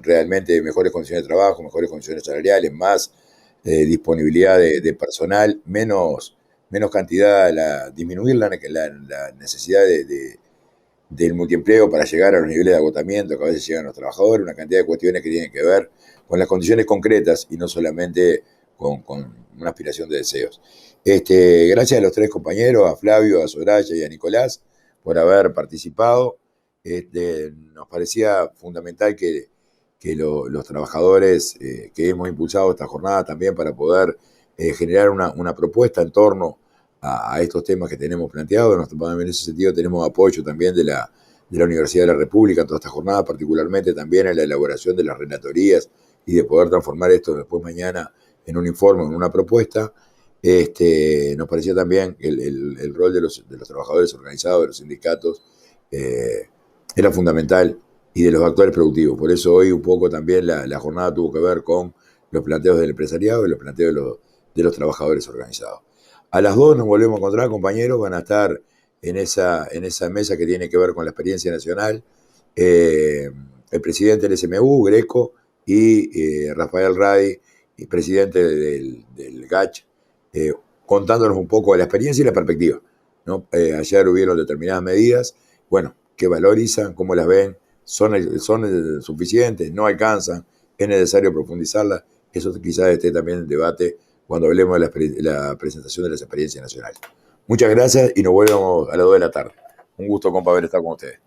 S1: realmente mejores condiciones de trabajo, mejores condiciones salariales, más disponibilidad de personal, menos cantidad, disminuir la necesidad del multiempleo para llegar a los niveles de agotamiento que a veces llegan los trabajadores, una cantidad de cuestiones que tienen que ver con las condiciones concretas y no solamente con una aspiración de deseos. Gracias a los tres compañeros, a Flavio, a Soraya y a Nicolás, por haber participado. Nos parecía fundamental que los trabajadores que hemos impulsado esta jornada también para poder generar una propuesta en torno a estos temas que tenemos planteados. En ese sentido tenemos apoyo también de la Universidad de la República en toda esta jornada, particularmente también en la elaboración de las relatorías y de poder transformar esto después mañana en un informe, en una propuesta. Nos parecía también que el rol de los trabajadores organizados, de los sindicatos, era fundamental, y de los actores productivos. Por eso hoy un poco también la jornada tuvo que ver con los planteos del empresariado y los planteos de los trabajadores organizados. A las 2 nos volvemos a encontrar, compañeros, van a estar en esa mesa que tiene que ver con la experiencia nacional, el presidente del SMU, Greco, y Rafael Radi, presidente del GACH, contándonos un poco de la experiencia y la perspectiva, ¿no? Ayer hubieron determinadas medidas, bueno, que valorizan, cómo las ven, son suficientes, no alcanzan, es necesario profundizarlas. Eso quizás esté también en debate cuando hablemos de la presentación de las experiencias nacionales. Muchas gracias y nos vemos a las 2 de la tarde. Un gusto, compa, haber estado con ustedes.